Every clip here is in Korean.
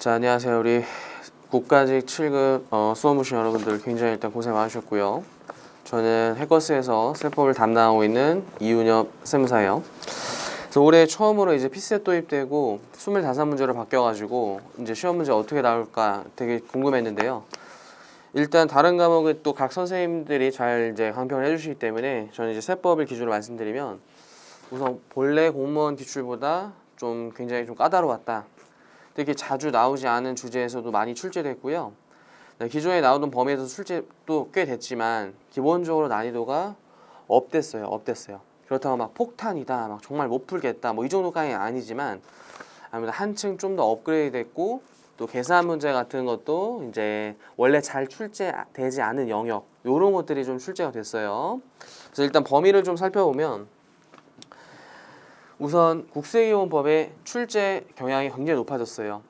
자, 안녕하세요. 우리 국가직 7급 수험 보신 여러분들 굉장히 일단 고생 많으셨고요. 저는 해커스에서 세법을 담당하고 있는 이윤엽 세무사예요. 그래서 올해 처음으로 이제 피셋 도입되고 25문제로 바뀌어가지고 이제 시험 문제 어떻게 나올까 되게 궁금했는데요. 일단 다른 과목은 또 각 선생님들이 잘 이제 강평을 해주시기 때문에 저는 이제 세법을 기준으로 말씀드리면 우선 본래 공무원 기출보다 좀 굉장히 좀 까다로웠다. 되게 자주 나오지 않은 주제에서도 많이 출제됐고요. 기존에 나오던 범위에서 출제도 꽤 됐지만 기본적으로 난이도가 업됐어요. 그렇다고 막 폭탄이다, 막 정말 못 풀겠다, 뭐 이 정도까지는 아니지만 아무래도 한층 좀 더 업그레이드됐고 또 계산 문제 같은 것도 이제 원래 잘 출제되지 않은 영역 이런 것들이 좀 출제가 됐어요. 그래서 일단 범위를 좀 살펴보면 우선 국세기본법의 출제 경향이 굉장히 높아졌어요.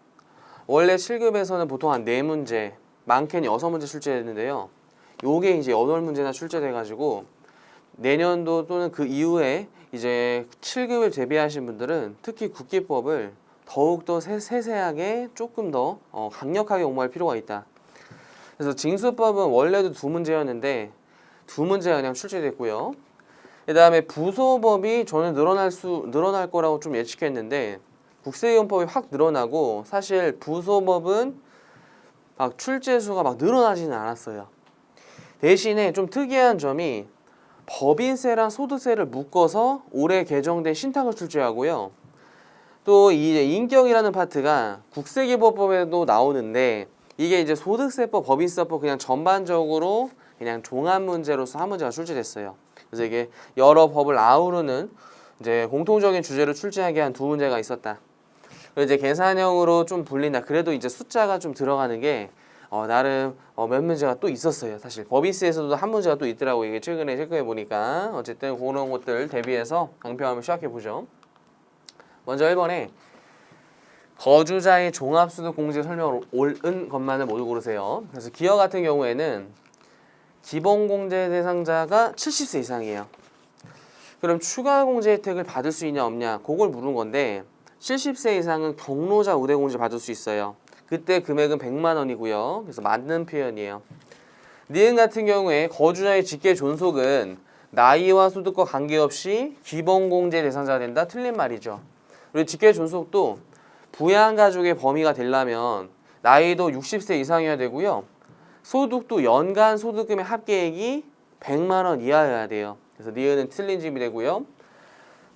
원래 7급에서는 보통 한 4문제, 많게는 6문제 출제했는데요. 요게 이제 8문제나 출제돼가지고 내년도 또는 그 이후에 이제 7급을 대비하신 분들은 특히 국기법을 더욱더 세세하게 조금 더 강력하게 공부할 필요가 있다. 그래서 징수법은 원래도 2문제였는데 2문제가 그냥 출제됐고요. 그 다음에 부소법이 저는 늘어날 거라고 좀 예측했는데 국세기본법이 확 늘어나고 사실 부소법은 막 출제 수가 막 늘어나지는 않았어요. 대신에 좀 특이한 점이 법인세랑 소득세를 묶어서 올해 개정된 신탁을 출제하고요. 또 이 인격이라는 파트가 국세기본법에도 나오는데 이게 이제 소득세법, 법인세법 그냥 전반적으로 그냥 종합 문제로서 한 문제가 출제됐어요. 그래서 이게 여러 법을 아우르는 이제 공통적인 주제를 출제하게 한 2문제가 있었다. 그리고 이제 계산형으로 좀 불린다. 그래도 이제 숫자가 좀 들어가는 게 나름 몇 문제가 또 있었어요. 사실 법인세에서도 한 문제가 또 있더라고. 이게 최근에 체크해 보니까 어쨌든 그런 것들 대비해서 강평 한번 시작해 보죠. 먼저 1번에 거주자의 종합소득공제 설명을 옳은 것만을 모두 고르세요. 그래서 기업 같은 경우에는 기본공제 대상자가 70세 이상이에요. 그럼 추가 공제 혜택을 받을 수 있냐 없냐 그걸 물은 건데 70세 이상은 경로자 우대공제 받을 수 있어요. 그때 금액은 100만 원이고요. 그래서 맞는 표현이에요. 니은 같은 경우에 거주자의 직계 존속은 나이와 소득과 관계없이 기본공제 대상자가 된다. 틀린 말이죠. 그리고 직계 존속도 부양가족의 범위가 되려면 나이도 60세 이상이어야 되고요. 소득도 연간 소득금의 합계액이 100만 원 이하여야 돼요. 그래서 니은은 틀린 집이 되고요.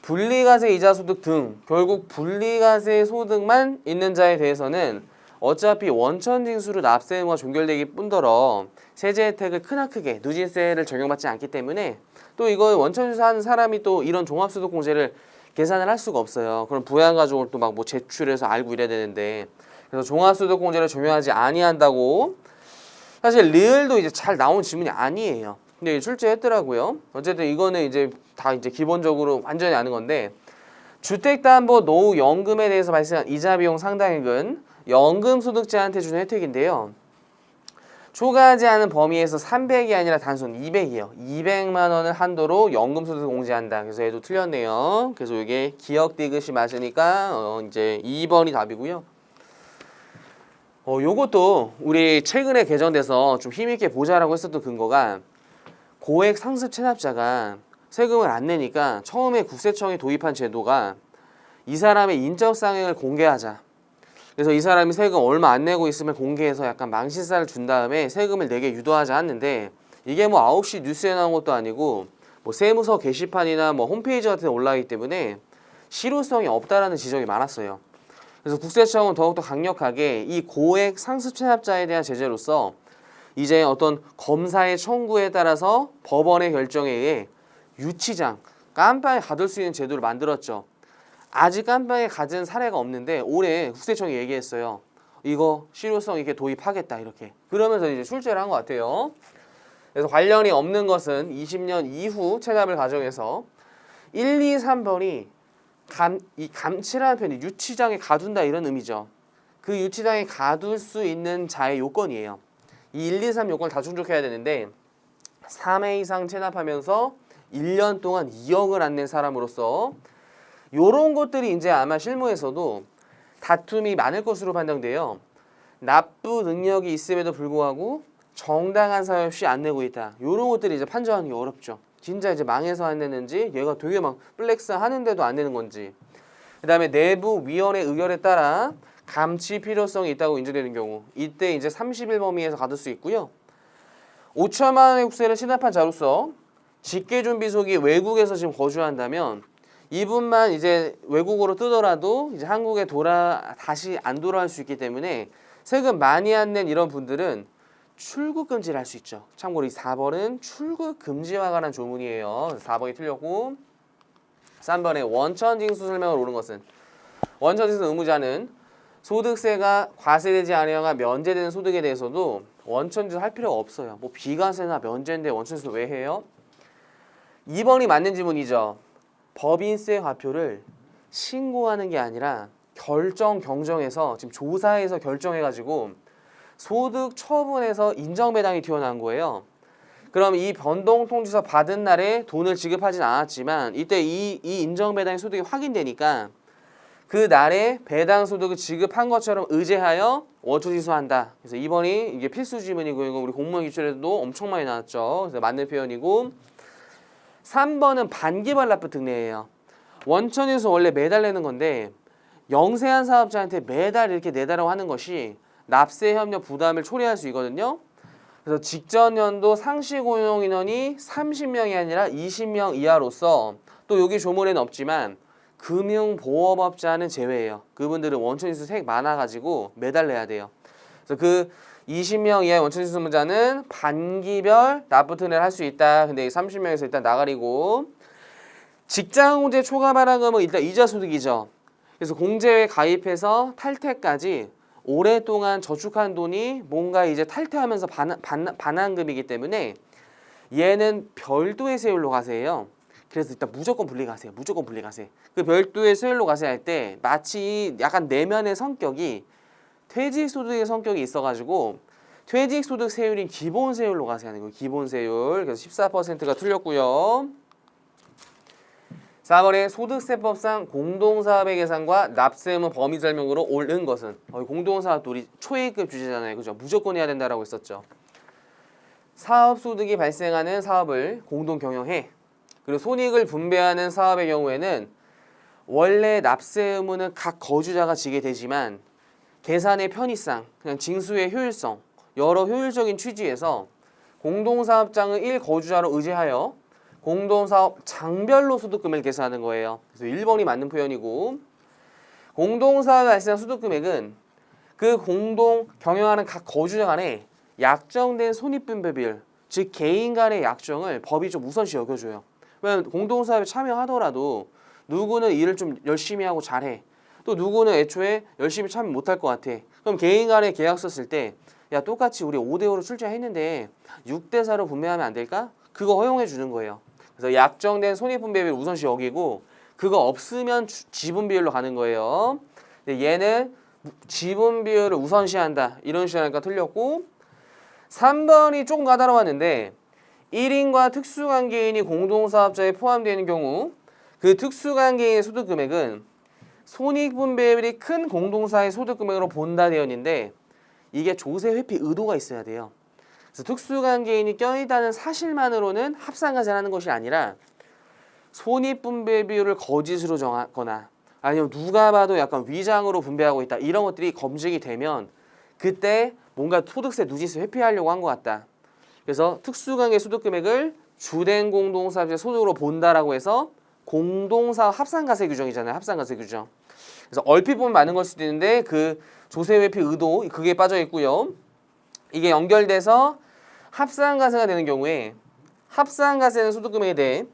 분리과세 이자 소득 등 결국 분리과세 소득만 있는 자에 대해서는 어차피 원천징수로 납세와 종결되기 뿐더러 세제 혜택을 크나크게 누진세를 적용받지 않기 때문에 또 이거 원천징수하는 사람이 또 이런 종합소득공제를 계산을 할 수가 없어요. 그럼 부양가족을 또 막 뭐 제출해서 알고 이래야 되는데 그래서 종합소득공제를 적용하지 아니한다고 사실 리을도 이제 잘 나온 지문이 아니에요. 근데 출제했더라고요. 어쨌든 이거는 이제 다 이제 기본적으로 완전히 아는 건데 주택담보노후연금에 대해서 발생한 이자 비용 상당액은 연금소득자한테 주는 혜택인데요. 초과하지 않은 범위에서 300이 아니라 단순 200이에요. 200만 원을 한도로 연금소득 공제한다. 그래서 얘도 틀렸네요. 그래서 이게 기억 디귿이 맞으니까 이제 2번이 답이고요. 요것도 우리 최근에 개정돼서 좀 힘있게 보자라고 했었던 근거가 고액 상습 체납자가 세금을 안 내니까 처음에 국세청이 도입한 제도가 이 사람의 인적상황을 공개하자. 그래서 이 사람이 세금 얼마 안 내고 있으면 공개해서 약간 망신살을 준 다음에 세금을 내게 유도하자 했는데 이게 뭐 9시 뉴스에 나온 것도 아니고 뭐 세무서 게시판이나 뭐 홈페이지 같은 데 올라가기 때문에 실효성이 없다라는 지적이 많았어요. 그래서 국세청은 더욱더 강력하게 이 고액 상습 체납자에 대한 제재로서 이제 어떤 검사의 청구에 따라서 법원의 결정에 의해 유치장, 깜빵에 가둘 수 있는 제도를 만들었죠. 아직 깜빵에 가진 사례가 없는데 올해 국세청이 얘기했어요. 이거 실효성 있게 도입하겠다 이렇게. 그러면서 이제 출제를 한 것 같아요. 그래서 관련이 없는 것은 20년 이후 체납을 가정해서 1, 2, 3번이 이 감치라는 편이 유치장에 가둔다 이런 의미죠. 그 유치장에 가둘 수 있는 자의 요건이에요. 이 1, 2, 3 요건을 다 충족해야 되는데 3회 이상 체납하면서 1년 동안 2억을 안 낸 사람으로서 요런 것들이 이제 아마 실무에서도 다툼이 많을 것으로 판단돼요. 납부 능력이 있음에도 불구하고 정당한 사유 없이 안 내고 있다. 이런 것들이 이제 판정하는 게 어렵죠. 진짜 이제 망해서 안 내는지, 얘가 되게 막 플렉스 하는데도 안 내는 건지. 그다음에 내부 위원회 의결에 따라 감치 필요성이 있다고 인정되는 경우, 이때 이제 30일 범위에서 가둘 수 있고요. 5천만 원의 국세를 신납한 자로서 직계준비속이 외국에서 지금 거주한다면 이분만 이제 외국으로 뜨더라도 이제 한국에 다시 안 돌아올 수 있기 때문에 세금 많이 안 낸 이런 분들은 출국 금지를 할 수 있죠. 참고로 이 4번은 출국 금지와 관한 조문이에요. 4번이 틀렸고 3번에 원천징수 설명을 옳은 것은 원천징수 의무자는 소득세가 과세되지 아니하거나 면제되는 소득에 대해서도 원천징수 할 필요가 없어요. 뭐 비과세나 면제인데 원천징수 왜 해요? 2번이 맞는 지문이죠. 법인세 과표를 신고하는 게 아니라 경정에서 지금 조사해서 결정해가지고 소득 처분에서 인정배당이 튀어나온 거예요. 그럼 이 변동통지서 받은 날에 돈을 지급하진 않았지만 이때 이 인정배당의 소득이 확인되니까 그 날에 배당 소득을 지급한 것처럼 의제하여 원천징수한다. 그래서 2번이 이게 필수 지문이고 이거 우리 공무원 기출에도 엄청 많이 나왔죠. 그래서 맞는 표현이고 3번은 반기발 납부 특례예요. 원천징수 원래 매달 내는 건데 영세한 사업자한테 매달 이렇게 내달라고 하는 것이 납세 협력 부담을 초래할 수 있거든요. 그래서 직전 연도 상시 고용 인원이 30명이 아니라 20명 이하로서 또 여기 조문에는 없지만 금융보험업자는 제외예요. 그분들은 원천징수 세액 많아가지고 매달 내야 돼요. 그래서 그 20명 이하의 원천징수 의무자는 반기별 납부 특례를 할 수 있다. 근데 30명에서 일단 나가리고 직장공제 초과 발행금은 일단 이자소득이죠. 그래서 공제에 가입해서 탈퇴까지 오랫동안 저축한 돈이 뭔가 이제 탈퇴하면서 반환금이기 때문에 얘는 별도의 세율로 과세해요. 그래서 일단 무조건 분리과세, 무조건 분리과세. 그 별도의 세율로 과세할 때 마치 약간 내면의 성격이 퇴직소득의 성격이 있어가지고 퇴직소득 세율인 기본세율로 과세하는 거예요. 기본세율. 그래서 14%가 틀렸고요. 4번에 소득세법상 공동사업의 계산과 납세 의무 범위 설명으로 옳은 것은 공동사업도 우리 초예급 주제잖아요. 그죠? 무조건 해야 된다라고 했었죠. 사업소득이 발생하는 사업을 공동 경영해. 그리고 손익을 분배하는 사업의 경우에는 원래 납세 의무는 각 거주자가 지게 되지만 계산의 편의상, 그냥 징수의 효율성, 여러 효율적인 취지에서 공동사업장을 1거주자로 의제하여 공동사업 장별로 소득금을 계산하는 거예요. 그래서 1번이 맞는 표현이고 공동사업에 발생한 소득금액은 그 공동 경영하는 각 거주자 간에 약정된 손익분배 비율, 즉 개인 간의 약정을 법이 좀 우선시 여겨줘요. 왜냐면 공동사업에 참여하더라도 누구는 일을 좀 열심히 하고 잘해. 또 누구는 애초에 열심히 참여 못할 것 같아. 그럼 개인 간에 계약서 쓸 때 야 똑같이 우리 5대5로 출제했는데 6대4로 분배하면 안 될까? 그거 허용해 주는 거예요. 그래서 약정된 손익분배비를 우선시 여기고 그거 없으면 지분 비율로 가는 거예요. 근데 얘는 지분 비율을 우선시한다. 이런 식이니까 틀렸고 3번이 조금 까다로웠는데 1인과 특수관계인이 공동사업자에 포함되어 있는 경우 그 특수관계인의 소득금액은 손익분배율이 큰 공동사의 소득금액으로 본다 되어 있는데 이게 조세 회피 의도가 있어야 돼요. 그래서 특수관계인이 껴있다는 사실만으로는 합산과세를 하는 것이 아니라 손익분배 비율을 거짓으로 정하거나 아니면 누가 봐도 약간 위장으로 분배하고 있다 이런 것들이 검증이 되면 그때 뭔가 소득세 누진세 회피하려고 한 것 같다. 그래서 특수관계 소득금액을 주된 공동사업자 소득으로 본다라고 해서 공동사업 합산과세 규정이잖아요. 합산과세 규정. 그래서 얼핏 보면 맞는 걸 수도 있는데 그 조세 회피 의도 그게 빠져 있고요. 이게 연결돼서 합산과세가 되는 경우에 합산과세는 소득금액에 대해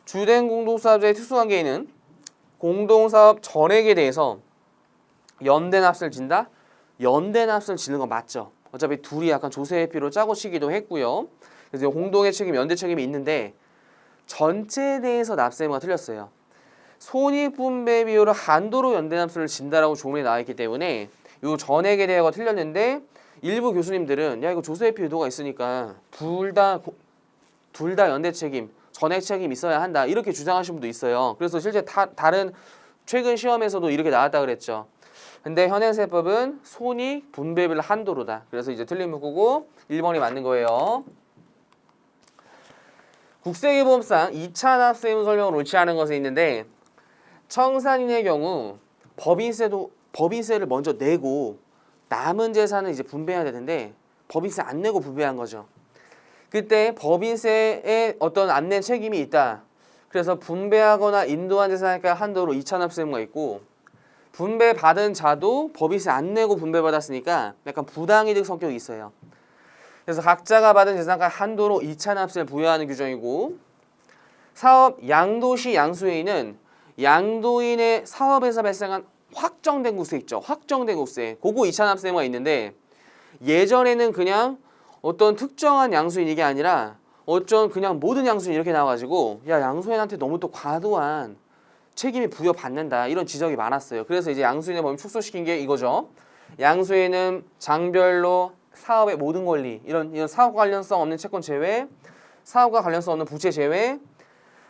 주된 공동사업자의 특수관계인은 공동사업 전액에 대해서 연대납세를 진다? 연대납세를 지는 건 맞죠. 어차피 둘이 약간 조세 회피로 짜고 치기도 했고요. 그래서 공동의 책임, 연대 책임이 있는데 전체에 대해서 납세 의무가 틀렸어요. 손익분배 비율을 한도로 연대납세를 진다라고 조문에 나와 있기 때문에 이 전액에 대해서 틀렸는데 일부 교수님들은 야 이거 조세 회피 의도가 있으니까 둘 다 연대 책임, 전액 책임 있어야 한다 이렇게 주장하시는 분도 있어요. 그래서 실제 다른 최근 시험에서도 이렇게 나왔다 그랬죠. 근데 현행세법은 손익 분배별 한도로다. 그래서 이제 틀린 문구고 1번이 맞는 거예요. 국세기보험상 2차 납세의무 설명을 옳지 않은 것이 있는데 청산인의 경우 법인세를 먼저 내고 남은 재산을 이제 분배해야 되는데 법인세 안 내고 분배한 거죠. 그때 법인세에 어떤 안내 책임이 있다. 그래서 분배하거나 인도한 재산가 한도로 2차 납세 의무가 있고 분배받은 자도 법인세 안 내고 분배받았으니까 약간 부당이득 성격이 있어요. 그래서 각자가 받은 재산가 한도로 2차 납세를 부여하는 규정이고 사업 양도시 양수회의는 양도인의 사업에서 발생한 확정된 국세 있죠. 확정된 국세. 그거 2차 납세 의무가 있는데 예전에는 그냥 어떤 특정한 양수인 이게 아니라 어쩐 그냥 모든 양수인 이렇게 나와가지고 야 양수인한테 너무 또 과도한 책임이 부여받는다 이런 지적이 많았어요. 그래서 이제 양수인의 범위 축소시킨 게 이거죠. 양수인은 장별로 사업의 모든 권리 이런 사업 관련성 없는 채권 제외, 사업과 관련성 없는 부채 제외,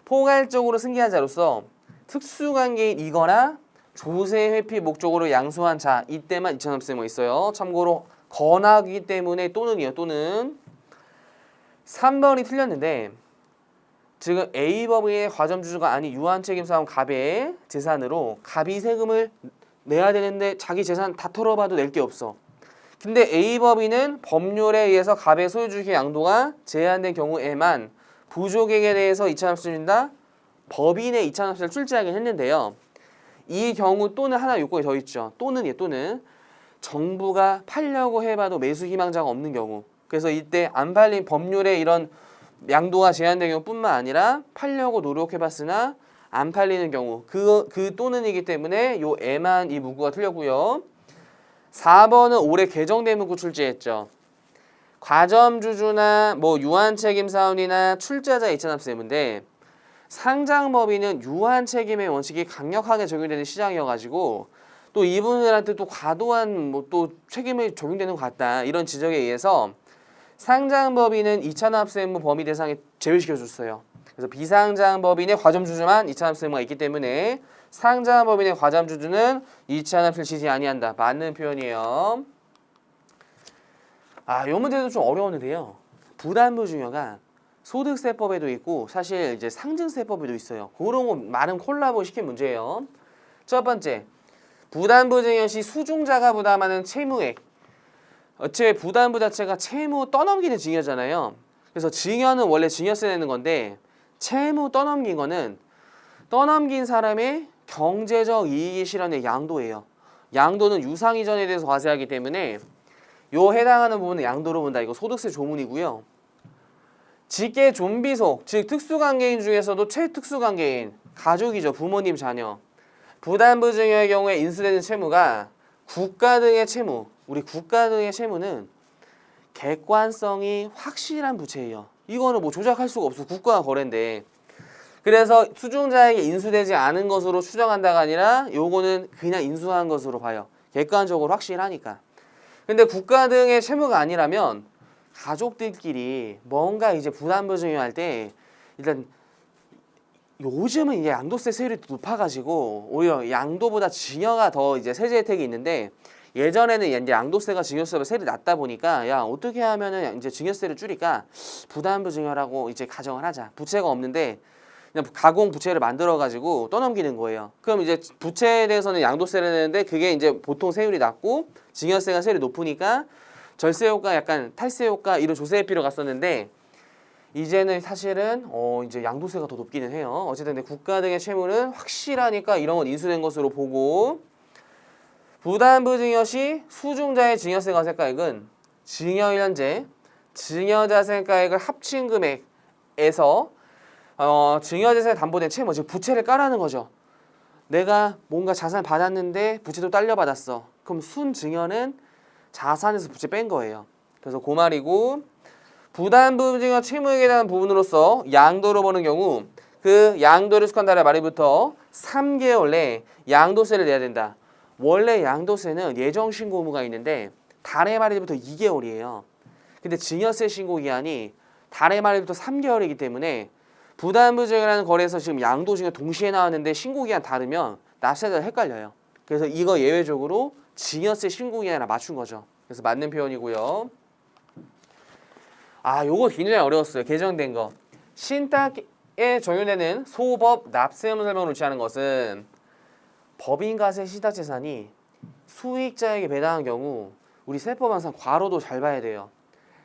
포괄적으로 승계한 자로서 특수관계인이거나 조세 회피 목적으로 양수한 자 이때만 2차 납세 의무가 있어요. 참고로 건하기 때문에 또는이요. 또는 3번이 틀렸는데 지금 A법인의 과점주주가 아닌 유한책임사원 갑의 재산으로 갑이 세금을 내야 되는데 자기 재산 다 털어봐도 낼 게 없어. 근데 A법인은 법률에 의해서 갑의 소유주의 양도가 제한된 경우에만 부족액에 대해서 2차 납세를 준다. 법인의 2차 납세를 출제하긴 했는데요. 이 경우 또는 하나 요건이 더 있죠. 또는 정부가 팔려고 해봐도 매수 희망자가 없는 경우. 그래서 이때 안 팔린 법률에 이런 양도가 제한된 경우뿐만 아니라 팔려고 노력해봤으나 안 팔리는 경우 그 또는이기 때문에 요 애만 이 문구가 틀렸고요. 4번은 올해 개정된 문구 출제했죠. 과점주주나 뭐 유한책임사원이나 출자자 2차 납세 의무인데 상장법인은 유한책임의 원칙이 강력하게 적용되는 시장이어가지고 또 이분들한테 또 과도한 뭐 또 책임이 적용되는 것 같다 이런 지적에 의해서 상장법인은 2차 납세 의무 범위 대상에 제외시켜줬어요. 그래서 비상장법인의 과점주주만 2차 납세 의무가 있기 때문에 상장법인의 과점주주는 2차 납세를 지지 아니한다. 맞는 표현이에요. 요 문제도 좀 어려웠는데요. 부담부증여가 소득세법에도 있고 사실 이제 상증세법에도 있어요. 그런 거 많은 콜라보 시킨 문제예요. 첫 번째, 부담부증여 시 수중자가 부담하는 채무액. 어째 부담부 자체가 채무 떠넘기는 증여잖아요. 그래서 증여는 원래 증여세 내는 건데 채무 떠넘긴 거는 떠넘긴 사람의 경제적 이익이 실현의 양도예요. 양도는 유상 이전에 대해서 과세하기 때문에 요 해당하는 부분은 양도로 본다. 이거 소득세 조문이고요. 직계 존비속, 즉 특수관계인 중에서도 최특수관계인, 가족이죠. 부모님, 자녀. 부담부증여의 경우에 인수되는 채무가 국가 등의 채무, 우리 국가 등의 채무는 객관성이 확실한 부채예요. 이거는 뭐 조작할 수가 없어. 국가와 거래인데. 그래서 수중자에게 인수되지 않은 것으로 추정한다가 아니라 요거는 그냥 인수한 것으로 봐요. 객관적으로 확실하니까. 근데 국가 등의 채무가 아니라면 가족들끼리 뭔가 이제 부담부증여 할 때 일단 요즘은 이제 양도세 세율이 높아가지고 오히려 양도보다 증여가 더 이제 세제 혜택이 있는데 예전에는 이제 양도세가 증여세보다 세율이 낮다 보니까 야 어떻게 하면은 이제 증여세를 줄일까 부담부증여라고 이제 가정을 하자. 부채가 없는데 그냥 가공 부채를 만들어가지고 떠넘기는 거예요. 그럼 이제 부채에 대해서는 양도세를 내는데 그게 이제 보통 세율이 낮고 증여세가 세율이 높으니까 절세 효과 약간 탈세 효과 이런 조세의 필요 갔었는데 이제는 사실은 이제 양도세가 더 높기는 해요. 어쨌든 근데 국가 등의 채무는 확실하니까 이런 건 인수된 것으로 보고 부담부증여 시 수중자의 증여세 과세가액은 증여일현재 증여자산가액을 합친 금액에서 증여재산에 담보된 채무, 즉 부채를 까라는 거죠. 내가 뭔가 자산을 받았는데 부채도 딸려받았어. 그럼 순증여는 자산에서 부채 뺀 거예요. 그래서 그 말이고 부담부증여 채무액에 대한 부분으로서 양도로 보는 경우 그 양도를 숙한 달의 말일부터 3개월 내에 양도세를 내야 된다. 원래 양도세는 예정신고 의무가 있는데 달의 말일부터 2개월이에요. 근데 증여세 신고기한이 달의 말일부터 3개월이기 때문에 부담부증여라는 거래에서 지금 양도증여 동시에 나왔는데 신고기한 다르면 납세자가 헷갈려요. 그래서 이거 예외적으로 증여세 신고기 아니라 맞춘 거죠. 그래서 맞는 표현이고요. 아, 요거 굉장히 어려웠어요. 개정된 거. 신탁에 적용되는 소법 납세의무 설명을 취하는 것은 법인과세 신탁재산이 수익자에게 배당한 경우 우리 세법항상 괄호도 잘 봐야 돼요.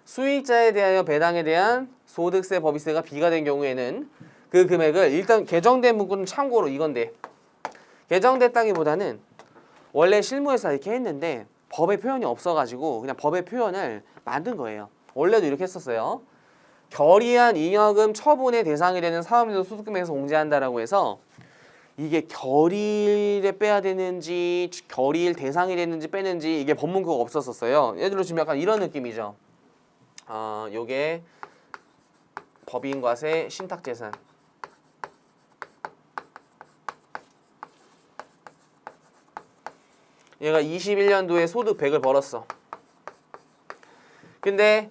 수익자에 대하여 배당에 대한 소득세, 법인세가 비과된 경우에는 그 금액을 일단 개정된 문구는 참고로 이건데 개정됐다기보다는 원래 실무에서 이렇게 했는데 법의 표현이 없어가지고 그냥 법의 표현을 만든 거예요. 원래도 이렇게 했었어요. 결의한 잉여금 처분의 대상이 되는 사업인도 소득금액에서 공제한다라고 해서 이게 결의를 빼야 되는지 결의일 대상이 되는지 빼는지 이게 법문구가 없었었어요. 예를 들어 지금 약간 이런 느낌이죠. 요게 법인과세 신탁재산. 얘가 21년도에 소득 100을 벌었어. 근데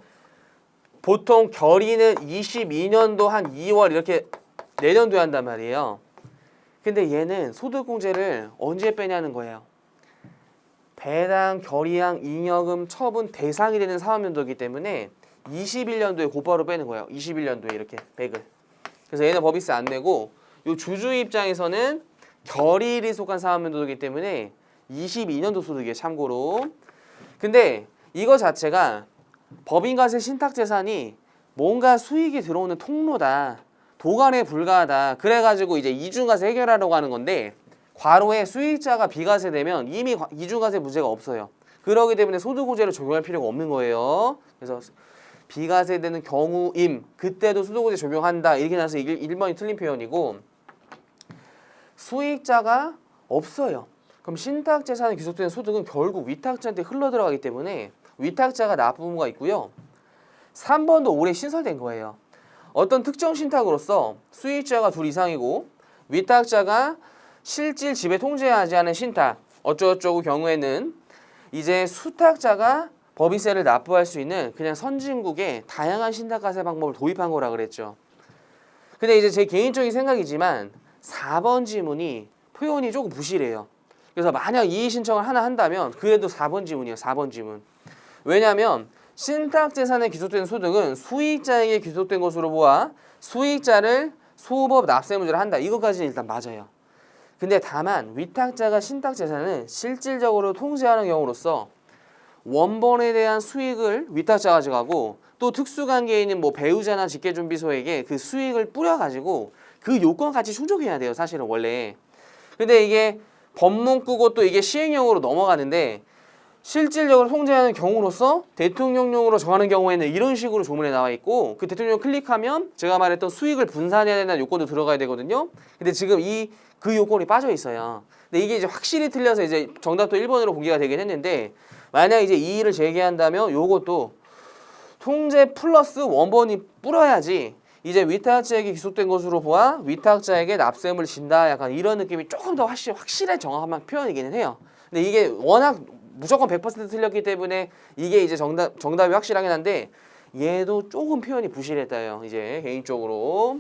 보통 결의는 22년도 한 2월 이렇게 내년도에 한단 말이에요. 근데 얘는 소득공제를 언제 빼냐는 거예요. 배당, 결의양, 잉여금, 처분 대상이 되는 사업연도이기 때문에 21년도에 곧바로 빼는 거예요. 21년도에 이렇게 100을. 그래서 얘는 법인세 안 내고 요 주주 입장에서는 결의일이 속한 사업연도이기 때문에 22년도 소득이에요. 참고로. 근데 이거 자체가 법인과세 신탁재산이 뭔가 수익이 들어오는 통로다. 도관에 불과하다. 그래가지고 이제 이중과세 해결하려고 하는 건데 과로에 수익자가 비과세되면 이미 이중과세 문제가 없어요. 그러기 때문에 소득공제를 적용할 필요가 없는 거예요. 그래서 비과세되는 경우임 그때도 소득공제 적용한다. 이렇게 나서 1번이 틀린 표현이고 수익자가 없어요. 그럼 신탁재산에 귀속되는 소득은 결국 위탁자한테 흘러들어가기 때문에 위탁자가 납부 의무가 있고요. 3번도 올해 신설된 거예요. 어떤 특정 신탁으로서 수익자가 둘 이상이고 위탁자가 실질 지배 통제하지 않은 신탁 어쩌고저쩌고 경우에는 이제 수탁자가 법인세를 납부할 수 있는 그냥 선진국의 다양한 신탁과세 방법을 도입한 거라 그랬죠. 근데 이제 제 개인적인 생각이지만 4번 지문이 표현이 조금 부실해요. 그래서 만약 이의 신청을 하나 한다면 그래도 4번 지문이에요. 4번 지문. 왜냐하면 신탁재산에 귀속된 소득은 수익자에게 귀속된 것으로 보아 수익자를 소법 납세 문제를 한다. 이것까지는 일단 맞아요. 근데 다만 위탁자가 신탁재산은 실질적으로 통제하는 경우로서 원본에 대한 수익을 위탁자가 가져가고 또 특수관계에 있는 뭐 배우자나 직계준비소에게 그 수익을 뿌려가지고 그 요건 같이 충족해야 돼요. 사실은 원래. 근데 이게 법문구고 또 이게 시행령으로 넘어가는데 실질적으로 통제하는 경우로서 대통령령으로 정하는 경우에는 이런 식으로 조문에 나와 있고 그 대통령 클릭하면 제가 말했던 수익을 분산해야 된다는 요건도 들어가야 되거든요. 근데 지금 그 요건이 빠져 있어요. 근데 이게 이제 확실히 틀려서 이제 정답도 1번으로 공개가 되긴 했는데 만약 이제 이의를 제기한다면 요것도 통제 플러스 원본이 뿌려야지 이제 위탁자에게 기속된 것으로 보아 위탁자에게 납세금을 진다. 약간 이런 느낌이 조금 더 확실한 정확한 표현이기는 해요. 근데 이게 워낙 무조건 100% 틀렸기 때문에 이게 이제 정답이 확실하긴 한데 얘도 조금 표현이 부실했다요. 이제 개인적으로.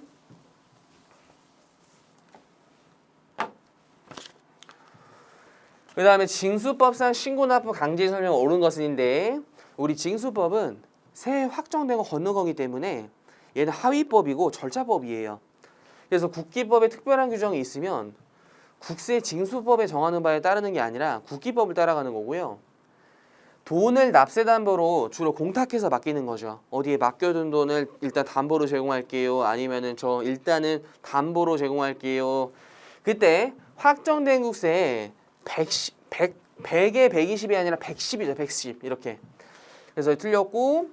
그 다음에 징수법상 신고납부 강제 설명 옳은 것인데 우리 징수법은 새해 확정된 거 걷는 거기 때문에 얘는 하위법이고 절차법이에요. 그래서 국기법에 특별한 규정이 있으면 국세 징수법에 정하는 바에 따르는 게 아니라 국기법을 따라가는 거고요. 돈을 납세담보로 주로 공탁해서 맡기는 거죠. 어디에 맡겨둔 돈을 일단 담보로 제공할게요. 아니면은 저 일단은 담보로 제공할게요. 그때 확정된 국세에 100에 120이 아니라 110이죠. 110 이렇게. 그래서 틀렸고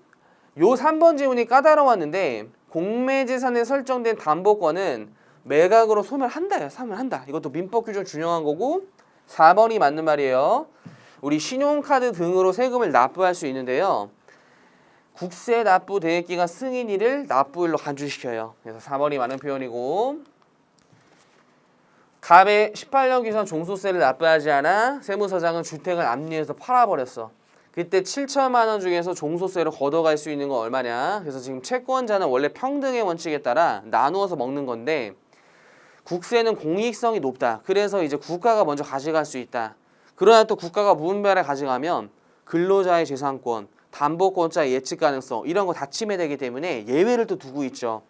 요 3번 지문이 까다로웠는데 공매재산에 설정된 담보권은 매각으로 소멸한다요. 소멸한다. 이것도 민법 규정 준용한 거고 4번이 맞는 말이에요. 우리 신용카드 등으로 세금을 납부할 수 있는데요. 국세 납부 대액기간 승인일을 납부일로 간주시켜요. 그래서 4번이 맞는 표현이고 갑의 18년 기선 종소세를 납부하지 않아 세무서장은 주택을 압류해서 팔아버렸어. 그때 7천만 원 중에서 종소세로 걷어갈 수 있는 건 얼마냐? 그래서 지금 채권자는 원래 평등의 원칙에 따라 나누어서 먹는 건데 국세는 공익성이 높다. 그래서 이제 국가가 먼저 가져갈 수 있다. 그러나 또 국가가 무분별하게 가져가면 근로자의 재산권, 담보권자의 예측 가능성 이런 거 다 침해되기 때문에 예외를 또 두고 있죠.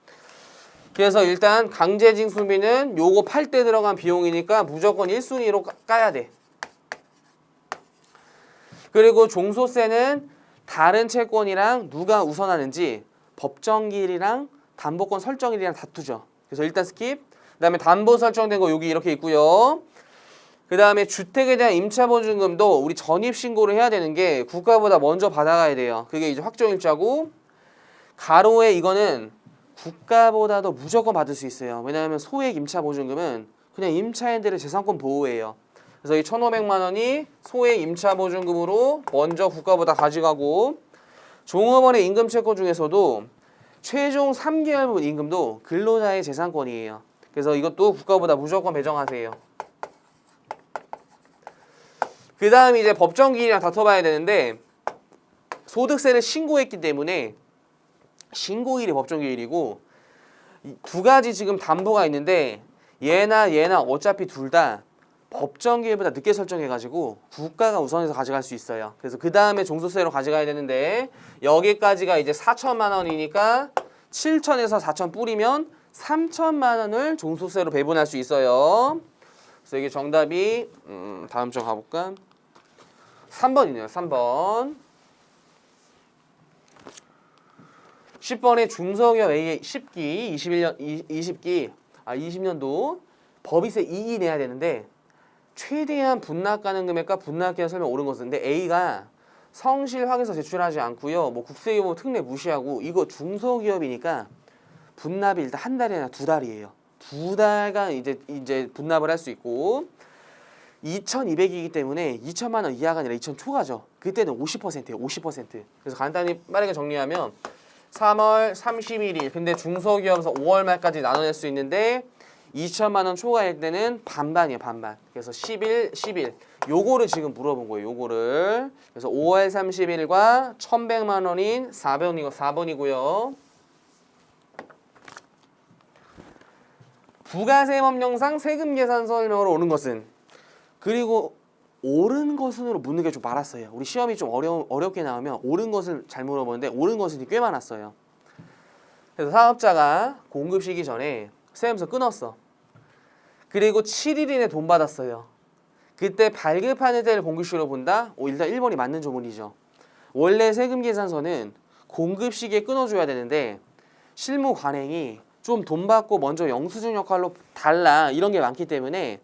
그래서 일단 강제징수비는 요거 팔 때 들어간 비용이니까 무조건 1순위로 까야 돼. 그리고 종소세는 다른 채권이랑 누가 우선하는지 법정기일이랑 담보권 설정일이랑 다투죠. 그래서 일단 스킵. 그 다음에 담보 설정된 거 여기 이렇게 있고요. 그 다음에 주택에 대한 임차보증금도 우리 전입신고를 해야 되는 게 국가보다 먼저 받아가야 돼요. 그게 이제 확정일자고, 가로에 이거는 국가보다도 무조건 받을 수 있어요. 왜냐하면 소액 임차보증금은 그냥 임차인들의 재산권 보호예요. 그래서 이 1,500만 원이 소액 임차보증금으로 먼저 국가보다 가져가고, 종업원의 임금채권 중에서도 최종 3개월분 임금도 근로자의 재산권이에요. 그래서 이것도 국가보다 무조건 배정하세요. 그 다음 이제 법정기일이랑 다퉈봐야 되는데, 소득세를 신고했기 때문에 신고일이 법정기일이고, 두 가지 지금 담보가 있는데 얘나 어차피 둘 다 법정기일보다 늦게 설정해가지고 국가가 우선해서 가져갈 수 있어요. 그래서 그 다음에 종소세로 가져가야 되는데 여기까지가 이제 4천만 원이니까 7천에서 4천 뿌리면 3천만 원을 종소세로 배분할 수 있어요. 그래서 이게 정답이 다음 점 가볼까? 3번이네요. 3번. 10번에 중소기업 A의 10기, 20년도 법인세 이익이 내야 되는데 최대한 분납 가능 금액과 분납 기한 설명 옳은 것은, 근데 A가 성실 확인서 제출하지 않고요. 뭐 국세기업 특례 무시하고 이거 중소기업이니까 분납이 일단 한 달이나 두 달이에요. 두 달간 이제 분납을 할 수 있고 2,200이기 때문에 2천만 원 이하가 아니라 2천 초과죠. 그때는 50%예요. 50%. 그래서 간단히 빠르게 정리하면 3월 31일 근데 중소기업에서 5월 말까지 나눠낼 수 있는데 2천만 원 초과일 때는 반반이에요. 반반. 그래서 10일 요거를 지금 물어본 거예요. 요거를. 그래서 5월 30일과 1,100만 원인 4번이고요. 부가세법령상 세금 계산 설명으로 오는 것은, 그리고 옳은 것은으로 묻는 게 좀 많았어요. 우리 시험이 좀 어렵게 나오면 옳은 것을 잘 물어보는데 옳은 것은이 꽤 많았어요. 그래서 사업자가 공급 시기 전에 세무서 끊었어. 그리고 7일 이내 돈 받았어요. 그때 발급하는 때를 공급시로 본다? 일단 1번이 맞는 조문이죠. 원래 세금 계산서는 공급 시기에 끊어줘야 되는데 실무 관행이 좀 돈 받고 먼저 영수증 역할로 달라 이런 게 많기 때문에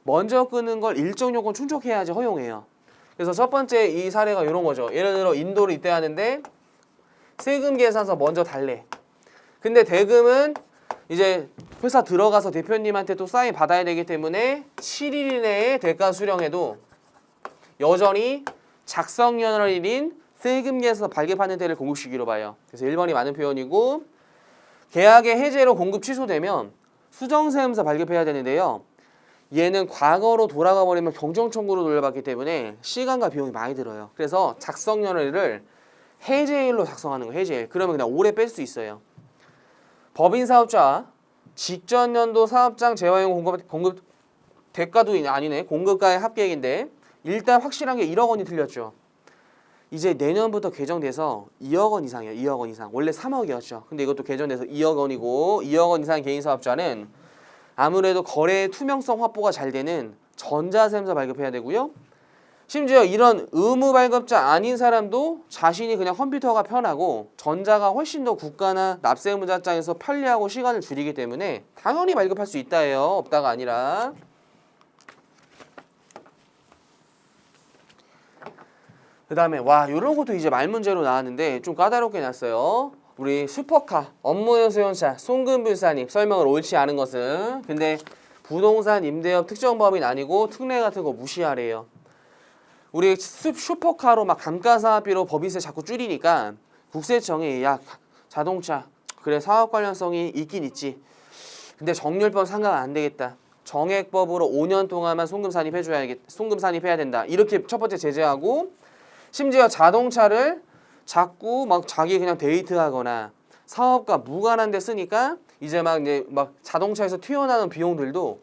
먼저 끄는 걸 일정 요건 충족해야지 허용해요. 그래서 첫 번째 이 사례가 이런 거죠. 예를 들어 인도를 입대하는데 세금 계산서 먼저 달래. 근데 대금은 이제 회사 들어가서 대표님한테 또 사인 받아야 되기 때문에 7일 이내에 대가 수령해도 여전히 작성연월일인 세금 계산서 발급하는 때를 공급 시기로 봐요. 그래서 1번이 맞는 표현이고, 계약의 해제로 공급 취소되면 수정세무서 발급해야 되는데요. 얘는 과거로 돌아가 버리면 경정청구로 돌려받기 때문에 시간과 비용이 많이 들어요. 그래서 작성연월일을 해제일로 작성하는 거예요. 해제일. 그러면 그냥 오래 뺄 수 있어요. 법인사업자 직전 연도 사업장 재활용 공급 대가도 아니네. 공급가의 합계액인데 일단 확실한 게 1억 원이 틀렸죠. 이제 내년부터 개정돼서 2억 원 이상이에요. 2억 원 이상. 원래 3억이었죠. 근데 이것도 개정돼서 2억 원이고 2억 원 이상 개인사업자는 아무래도 거래의 투명성 확보가 잘 되는 전자세무서 발급해야 되고요. 심지어 이런 의무 발급자 아닌 사람도 자신이 그냥 컴퓨터가 편하고 전자가 훨씬 더 국가나 납세의무자 입장에서 편리하고 시간을 줄이기 때문에 당연히 발급할 수 있다예요. 없다가 아니라. 그 다음에 이런 것도 이제 말문제로 나왔는데 좀 까다롭게 났어요. 우리 슈퍼카, 업무요소연차, 송금불산입 설명을 옳지 않은 것은, 근데 부동산 임대업 특정법인 아니고 특례 같은 거 무시하래요. 우리 슈퍼카로 막 감가상각비로 법인세 자꾸 줄이니까 국세청이 야 자동차 그래 사업 관련성이 있긴 있지. 근데 정률법 상각 안 되겠다. 정액법으로 5년 동안만 송금 산입해야 된다. 이렇게 첫 번째 제재하고, 심지어 자동차를 자꾸 막 자기 그냥 데이트하거나 사업과 무관한 데 쓰니까 이제 막 자동차에서 튀어나오는 비용들도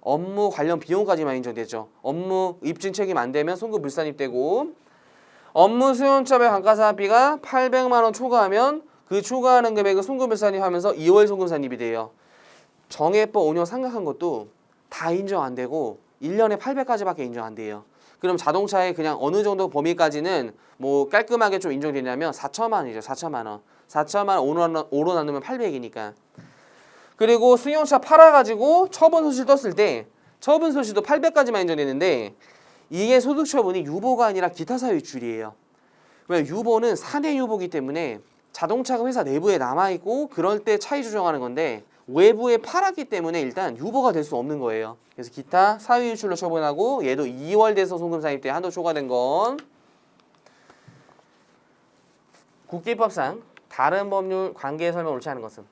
업무 관련 비용까지만 인정되죠. 업무 입증 책임 안 되면 송금 불산입되고 업무 수연차별 감가상각비가 800만 원 초과하면 그 초과하는 금액을 송금 불산입하면서 2월 송금 산입이 돼요. 정해법 운영 상각한 것도 다 인정 안 되고 1년에 800까지밖에 인정 안 돼요. 그럼 자동차에 그냥 어느 정도 범위까지는 뭐 깔끔하게 좀 인정되냐면 4천만 원이죠. 4천만 원. 4천만 원 5로 나누면 800이니까. 그리고 승용차 팔아가지고 처분 소실 떴을 때 처분 소실도 800까지만 인정되는데 이게 소득 처분이 유보가 아니라 기타 사유 이출이에요. 왜 유보는 사내 유보기 때문에 자동차가 회사 내부에 남아있고 그럴 때 차이 조정하는 건데 외부에 팔았기 때문에 일단 유보가 될 수 없는 거예요. 그래서 기타 사유 유출로 처분하고 얘도 2월 돼서 송금 산입 때 한도 초과된 건 국기법상 다른 법률 관계 설명 옳지 않은 것은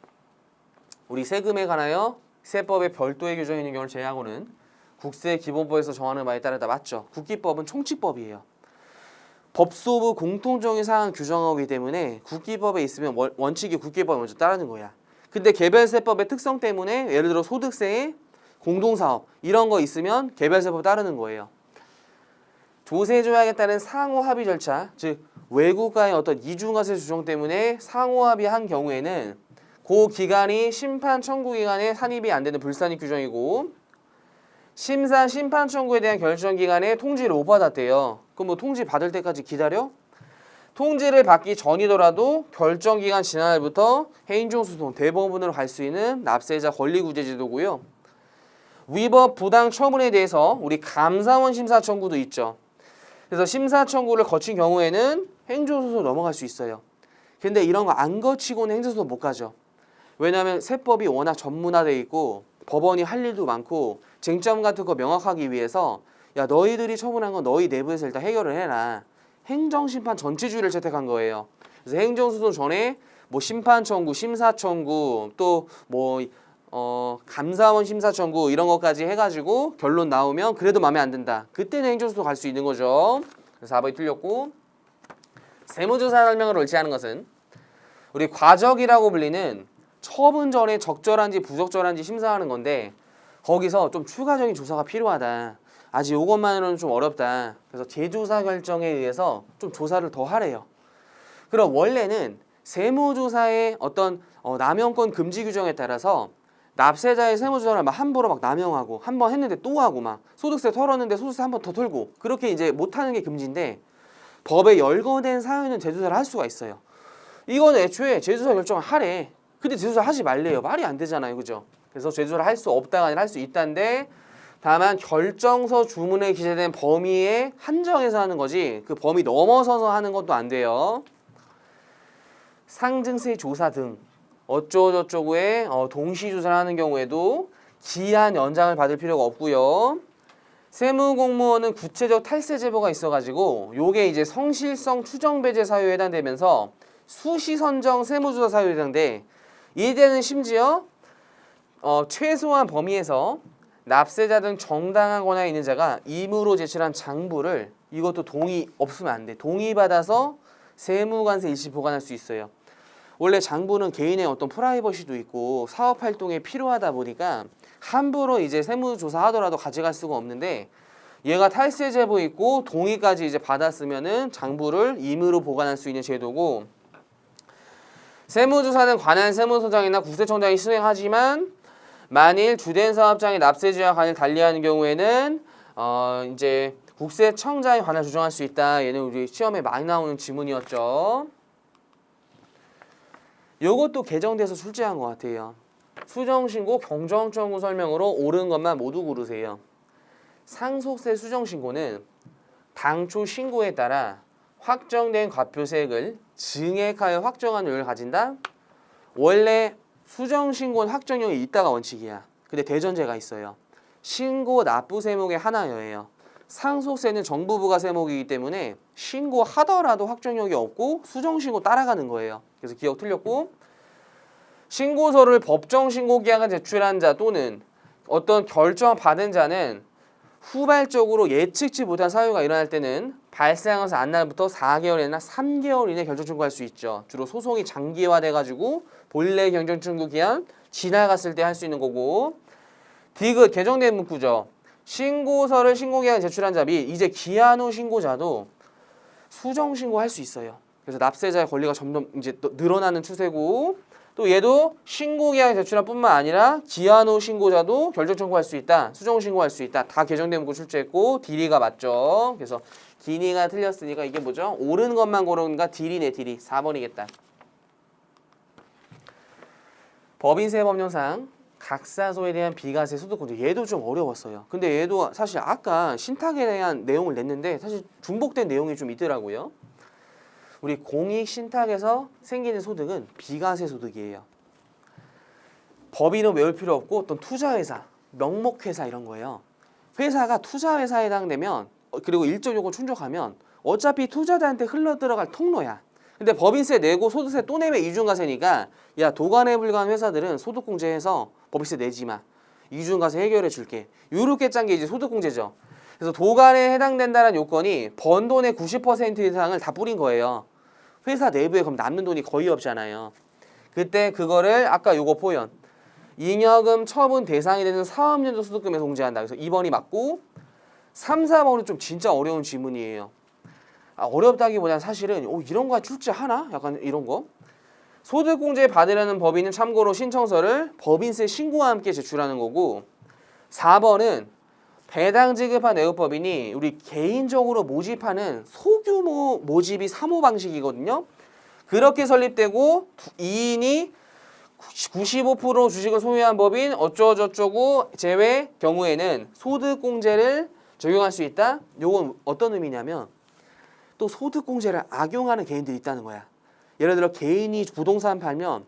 우리 세금에 관하여 세법에 별도의 규정이 있는 경우를 제외하고는 국세기본법에서 정하는 바에 따르다 맞죠. 국기법은 총칙법이에요. 법소부 공통적인 사항 규정하기 때문에 국기법에 있으면 원칙이 국기법에 먼저 따르는 거야. 근데 개별세법의 특성 때문에 예를 들어 소득세, 공동사업 이런 거 있으면 개별세법 따르는 거예요. 조세조약에 따른 상호합의 절차, 즉 외국과의 어떤 이중과세 조정 때문에 상호합의한 경우에는 그 기간이 심판 청구 기간에 산입이 안 되는 불산입 규정이고 심사 심판 청구에 대한 결정 기간에 통지를 못 받았대요. 그럼 뭐 통지 받을 때까지 기다려? 통지를 받기 전이더라도 결정 기간 지난 날부터 행정소송 대법원으로 갈 수 있는 납세자 권리구제 제도고요. 위법 부당 처분에 대해서 우리 감사원 심사 청구도 있죠. 그래서 심사 청구를 거친 경우에는 행정소송 넘어갈 수 있어요. 근데 이런 거 안 거치고는 행정소송 못 가죠. 왜냐하면 세법이 워낙 전문화되어 있고 법원이 할 일도 많고 쟁점 같은 거 명확하기 위해서 야 너희들이 처분한 건 너희 내부에서 일단 해결을 해라. 행정심판 전체주의를 채택한 거예요. 그래서 행정소송 전에 뭐 심판 청구, 심사 청구 또 뭐 감사원 심사 청구 이런 것까지 해가지고 결론 나오면 그래도 마음에 안 든다. 그때는 행정소송 갈 수 있는 거죠. 그래서 4번이 틀렸고 세무조사 설명을 옳지 않은 것은 우리 과적이라고 불리는 처분 전에 적절한지 부적절한지 심사하는 건데 거기서 좀 추가적인 조사가 필요하다. 아직 이것만으로는 좀 어렵다. 그래서 재조사 결정에 의해서 좀 조사를 더 하래요. 그럼 원래는 세무조사의 어떤 남용권 금지 규정에 따라서 납세자의 세무조사를 막 함부로 막 남용하고 한 번 했는데 또 하고 막 소득세 털었는데 소득세 한 번 더 털고 그렇게 이제 못하는 게 금지인데 법에 열거된 사유는 재조사를 할 수가 있어요. 이거는 애초에 재조사 결정을 하래. 근데 재조사 하지 말래요. 말이 안 되잖아요. 그죠? 그래서 재조사를 할 수 없다가 아니라 할 수 있다는데 다만 결정서 주문에 기재된 범위에 한정해서 하는 거지 그 범위 넘어서서 하는 것도 안 돼요. 상증세 조사 등 어쩌고저쩌고에 동시조사를 하는 경우에도 기한 연장을 받을 필요가 없고요. 세무공무원은 구체적 탈세 제보가 있어가지고 요게 이제 성실성 추정 배제 사유에 해당되면서 수시 선정 세무조사 사유에 해당돼. 이때는 심지어 최소한 범위에서 납세자 등 정당한 권한이 있는 자가 임의로 제출한 장부를 이것도 동의 없으면 안 돼. 동의받아서 세무관세 일시 보관할 수 있어요. 원래 장부는 개인의 어떤 프라이버시도 있고 사업 활동에 필요하다 보니까 함부로 이제 세무조사 하더라도 가져갈 수가 없는데 얘가 탈세 제보 있고 동의까지 이제 받았으면은 장부를 임의로 보관할 수 있는 제도고 세무조사는 관할 세무서장이나 국세청장이 수행하지만 만일 주된 사업장이 납세지와 관을 달리하는 경우에는 이제 국세청장이 관할 조정할 수 있다. 얘는 우리 시험에 많이 나오는 지문이었죠. 요것도 개정돼서 출제한 것 같아요. 수정신고 경정청구 설명으로 옳은 것만 모두 고르세요. 상속세 수정신고는 당초 신고에 따라 확정된 과표세액을 증액하여 확정한 요율을 가진다. 원래 수정신고는 확정요일이 있다가 원칙이야. 근데 대전제가 있어요. 신고 납부 세목의 하나여예요. 상속세는 정부부가 세목이기 때문에 신고하더라도 확정력이 없고 수정신고 따라가는 거예요. 그래서 기억 틀렸고 신고서를 법정신고기한에 제출한 자 또는 어떤 결정 받은 자는 후발적으로 예측치 못한 사유가 일어날 때는 발생해서 안 날부터 4개월이나 3개월 이내 결정 청구할 수 있죠. 주로 소송이 장기화돼가지고 본래 결정 청구 기한 지나갔을 때 할 수 있는 거고 디귿 개정된 문구죠. 신고서를 신고기한에 제출한 자 및 이제 기한 후 신고자도 수정 신고할 수 있어요. 그래서 납세자의 권리가 점점 이제 늘어나는 추세고, 또 얘도 신고기한에 제출한 뿐만 아니라 기한 후 신고자도 결정 청구할 수 있다, 수정 신고할 수 있다. 다 개정된 문구 출제했고 디리가 맞죠. 그래서 기니가 틀렸으니까 이게 뭐죠? 옳은 것만 고르는가? 디리네, 디리. 4번이겠다. 법인세 법령상 각사소에 대한 비과세 소득공제, 얘도 좀 어려웠어요. 근데 얘도 사실 아까 신탁에 대한 내용을 냈는데 사실 중복된 내용이 좀 있더라고요. 우리 공익 신탁에서 생기는 소득은 비과세 소득이에요. 법인은 외울 필요 없고 어떤 투자회사, 명목회사 이런 거예요. 회사가 투자회사에 해당되면 그리고 일정 요건 충족하면 어차피 투자자한테 흘러들어갈 통로야. 근데 법인세 내고 소득세 또 내면 이중과세니까 야, 도관에 불과한 회사들은 소득공제해서 법인세 내지 마. 이중과세 해결해 줄게. 요렇게 짠 게 이제 소득공제죠. 그래서 도관에 해당된다는 요건이 번 돈의 90% 이상을 다 뿌린 거예요. 회사 내부에 그럼 남는 돈이 거의 없잖아요. 그때 그거를 아까 요거 표현, 잉여금 처분 대상이 되는 사업연도 소득금에서 공제한다. 그래서 2번이 맞고 3, 4번은 좀 진짜 어려운 지문이에요. 어렵다기보다는 사실은 이런 거 출제하나? 약간 이런 거. 소득공제 받으려는 법인은 참고로 신청서를 법인세 신고와 함께 제출하는 거고, 4번은 배당 지급한 내역법인이 우리 개인적으로 모집하는 소규모 모집이 사모 방식이거든요. 그렇게 설립되고 2인이 95% 주식을 소유한 법인 어쩌고저쩌고 제외 경우에는 소득공제를 적용할 수 있다. 요건 어떤 의미냐면 또 소득공제를 악용하는 개인들이 있다는 거야. 예를 들어 개인이 부동산 팔면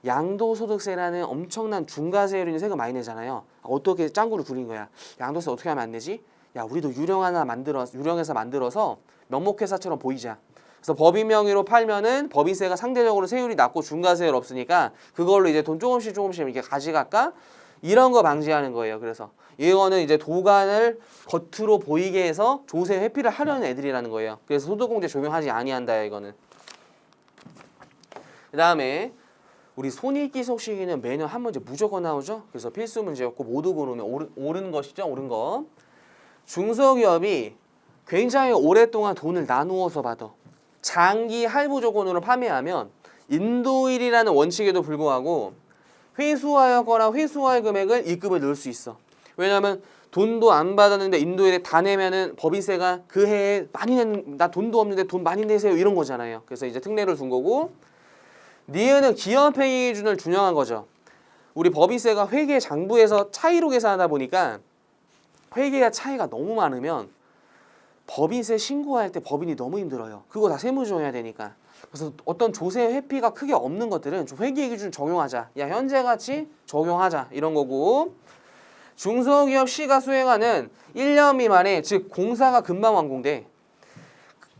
양도소득세라는 엄청난 중과세율이 세금 많이 내잖아요. 어떻게 짱구를 부린 거야. 양도세 어떻게 하면 안 내지? 야, 우리도 유령회사 만들어서 명목회사처럼 보이자. 그래서 법인 명의로 팔면은 법인세가 상대적으로 세율이 낮고 중과세율 없으니까 그걸로 이제 돈 조금씩 이렇게 가져갈까? 이런 거 방지하는 거예요. 그래서 이거는 이제 도관을 겉으로 보이게 해서 조세 회피를 하려는 애들이라는 거예요. 그래서 소득공제 적용하지 아니한다, 이거는. 그 다음에 우리 손익기속시기는 매년 한 문제 무조건 나오죠. 그래서 필수 문제였고 모두 고르면 옳은 것이죠. 옳은 거. 중소기업이 굉장히 오랫동안 돈을 나누어서 받아. 장기 할부 조건으로 판매하면 인도일이라는 원칙에도 불구하고 회수하였거나 회수할 금액을 입금을 넣을 수 있어. 왜냐하면 돈도 안 받았는데 인도일에 다 내면은 법인세가 그 해에 많이 나 돈도 없는데 돈 많이 내세요 이런 거잖아요. 그래서 이제 특례를 둔 거고, 니은은 기업회계 기준을 준용한 거죠. 우리 법인세가 회계 장부에서 차이로 계산하다 보니까 회계가 차이가 너무 많으면 법인세 신고할 때 법인이 너무 힘들어요. 그거 다 세무조회해야 되니까. 그래서 어떤 조세 회피가 크게 없는 것들은 좀 회계 기준 적용하자. 야, 현재같이 적용하자. 이런 거고, 중소기업 시가 수행하는 1년 미만에, 즉 공사가 금방 완공돼.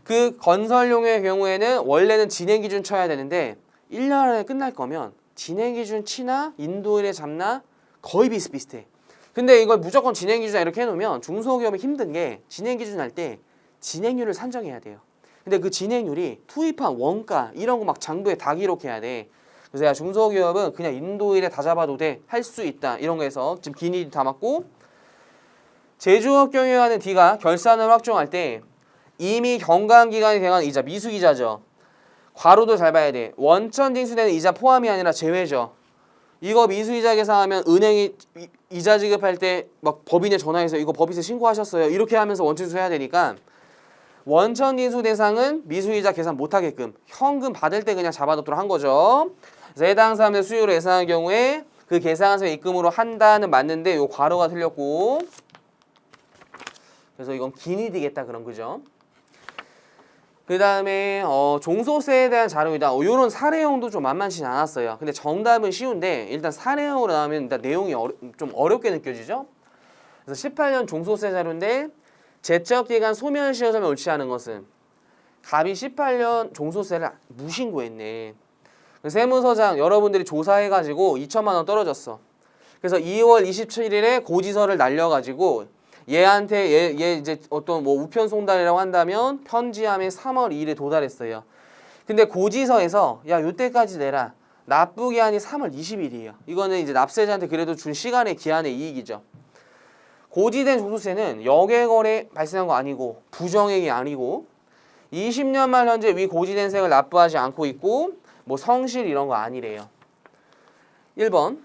그 건설용의 경우에는 원래는 진행기준 쳐야 되는데 1년 안에 끝날 거면 진행기준 치나 인도일에 잡나 거의 비슷비슷해. 근데 이걸 무조건 진행기준 이렇게 해놓으면 중소기업이 힘든 게 진행기준 할 때 진행률을 산정해야 돼요. 근데 그 진행률이 투입한 원가 이런 거 막 장부에 다 기록해야 돼. 그래서 야, 중소기업은 그냥 인도일에 다 잡아도 돼. 할 수 있다. 이런 거에서 지금 기니 다 맞고, 제조업 경영하는 D가 결산을 확정할 때 이미 경감기간이 돼간 이자, 미수이자죠. 괄호도 잘 봐야 돼. 원천 징수되는 이자 포함이 아니라 제외죠. 이거 미수이자 계산하면 은행이 이자 지급할 때 막 법인에 전화해서 이거 법인세 신고하셨어요. 이렇게 하면서 원천 징수해야 되니까 원천 징수 대상은 미수이자 계산 못하게끔 현금 받을 때 그냥 잡아놓도록 한 거죠. 그래서 해당 사람의 수요를 예상한 경우에 그 계산서 입금으로 한다는 맞는데 요 괄호가 틀렸고, 그래서 이건 기니 되겠다 그런 거죠. 그 다음에 종소세에 대한 자료이다. 이런 사례형도 좀 만만치 않았어요. 근데 정답은 쉬운데 일단 사례형으로 나오면 일단 내용이 좀 어렵게 느껴지죠. 그래서 18년 종소세 자료인데 제적기간 소멸시효점에 옳지 않은 것은 갑이 18년 종소세를 무신고했네. 세무서장 여러분들이 조사해가지고 2천만 원 떨어졌어. 그래서 2월 27일에 고지서를 날려가지고 얘한테 얘 이제 어떤 뭐 우편 송달이라고 한다면 편지함에 3월 2일에 도달했어요. 근데 고지서에서 야, 요때까지 내라. 납부기한이 3월 20일이에요. 이거는 이제 납세자한테 그래도 준 시간의 기한의 이익이죠. 고지된 종소세는 역외거래 발생한 거 아니고 부정액이 아니고 20년 말 현재 위 고지된 세액을 납부하지 않고 있고 뭐 성실 이런 거 아니래요. 1번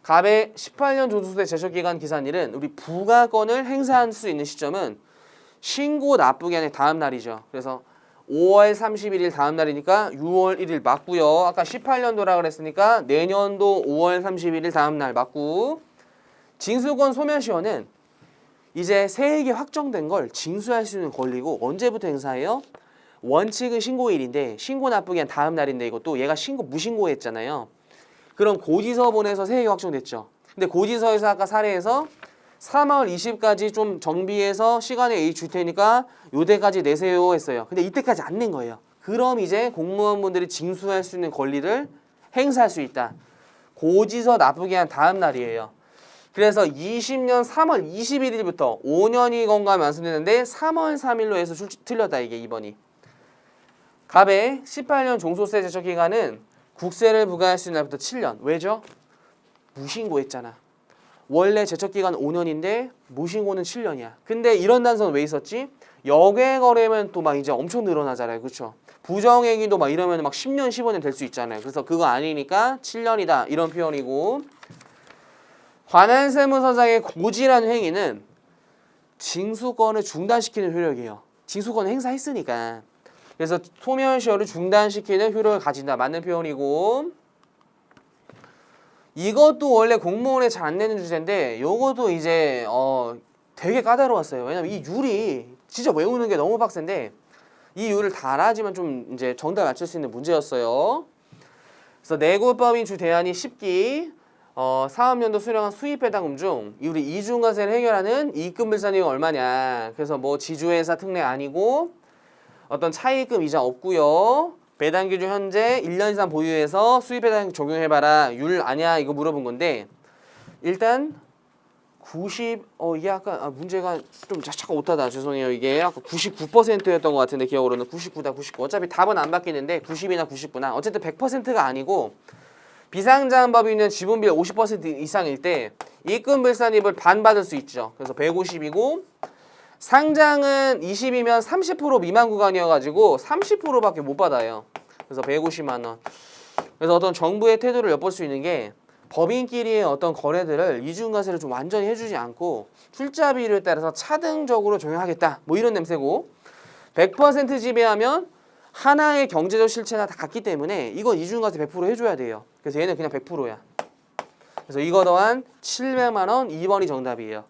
갑의 18년 종소세 제출기간 기산일은 우리 부가권을 행사할 수 있는 시점은 신고 납부기한의 다음 날이죠. 그래서 5월 31일 다음 날이니까 6월 1일 맞고요. 아까 18년도라 그랬으니까 내년도 5월 31일 다음 날 맞고 징수권 소멸시효는 이제 세액이 확정된 걸 징수할 수 있는 권리고 언제부터 행사해요? 원칙은 신고일인데 신고 납부기한 다음 날인데 이것도 얘가 무신고했잖아요. 그럼 고지서 보내서 세액이 확정됐죠. 근데 고지서에서 아까 사례에서 3월 20까지 좀 정비해서 시간에 A 줄 테니까 요때까지 내세요 했어요. 근데 이때까지 안 낸 거예요. 그럼 이제 공무원분들이 징수할 수 있는 권리를 행사할 수 있다. 고지서 납부기한 다음 날이에요. 그래서 20년 3월 21일부터 5년이 건가 말씀드렸는데 3월 3일로 해서 틀렸다 이게 2번이. 갑의 18년 종소세 제출 기간은 국세를 부과할 수 있는 날부터 7년. 왜죠? 무신고했잖아. 원래 제척기간 5년인데 무신고는 7년이야. 근데 이런 단서는 왜 있었지? 역외거래면 또 막 이제 엄청 늘어나잖아요. 그렇죠? 부정행위도 막 이러면 막 10년, 15년 될 수 있잖아요. 그래서 그거 아니니까 7년이다. 이런 표현이고 관할세무서장의 고지라는 행위는 징수권을 중단시키는 효력이에요. 징수권을 행사했으니까. 그래서 소멸시효를 중단시키는 효력을 가진다. 맞는 표현이고 이것도 원래 공무원에 잘 안 내는 주제인데 요것도 이제 되게 까다로웠어요. 왜냐면 이 율이 진짜 외우는 게 너무 빡센데 이 율을 다 알아야지만 좀 이제 정답 맞출 수 있는 문제였어요. 그래서 내구법인 주 대안이 10기 사업연도 수령한 수입배당금 중 우리 이중과세를 해결하는 이익금 불산이익은 얼마냐. 그래서 뭐 지주회사 특례 아니고 어떤 차익금 이자 없고요. 배당 기준 현재 1년 이상 보유해서 수입 배당 적용해봐라. 율 아냐 이거 물어본 건데 일단 90 이게 아까 문제가 좀 잠깐 오타다 죄송해요. 이게 아까 99%였던 것 같은데 기억으로는 99다 99. 어차피 답은 안 바뀌는데 90이나 99나 어쨌든 100%가 아니고 비상자금법인은 지분비율 50% 이상일 때 이익금 불산입을 반 받을 수 있죠. 그래서 150이고 상장은 20이면 30% 미만 구간이어가지고 30%밖에 못 받아요. 그래서 150만 원. 그래서 어떤 정부의 태도를 엿볼 수 있는 게 법인끼리의 어떤 거래들을 이중과세를 좀 완전히 해주지 않고 출자 비율에 따라서 차등적으로 적용하겠다. 뭐 이런 냄새고 100% 지배하면 하나의 경제적 실체나 다 같기 때문에 이건 이중과세 100% 해줘야 돼요. 그래서 얘는 그냥 100%야. 그래서 이거 더한 700만 원 2번이 정답이에요.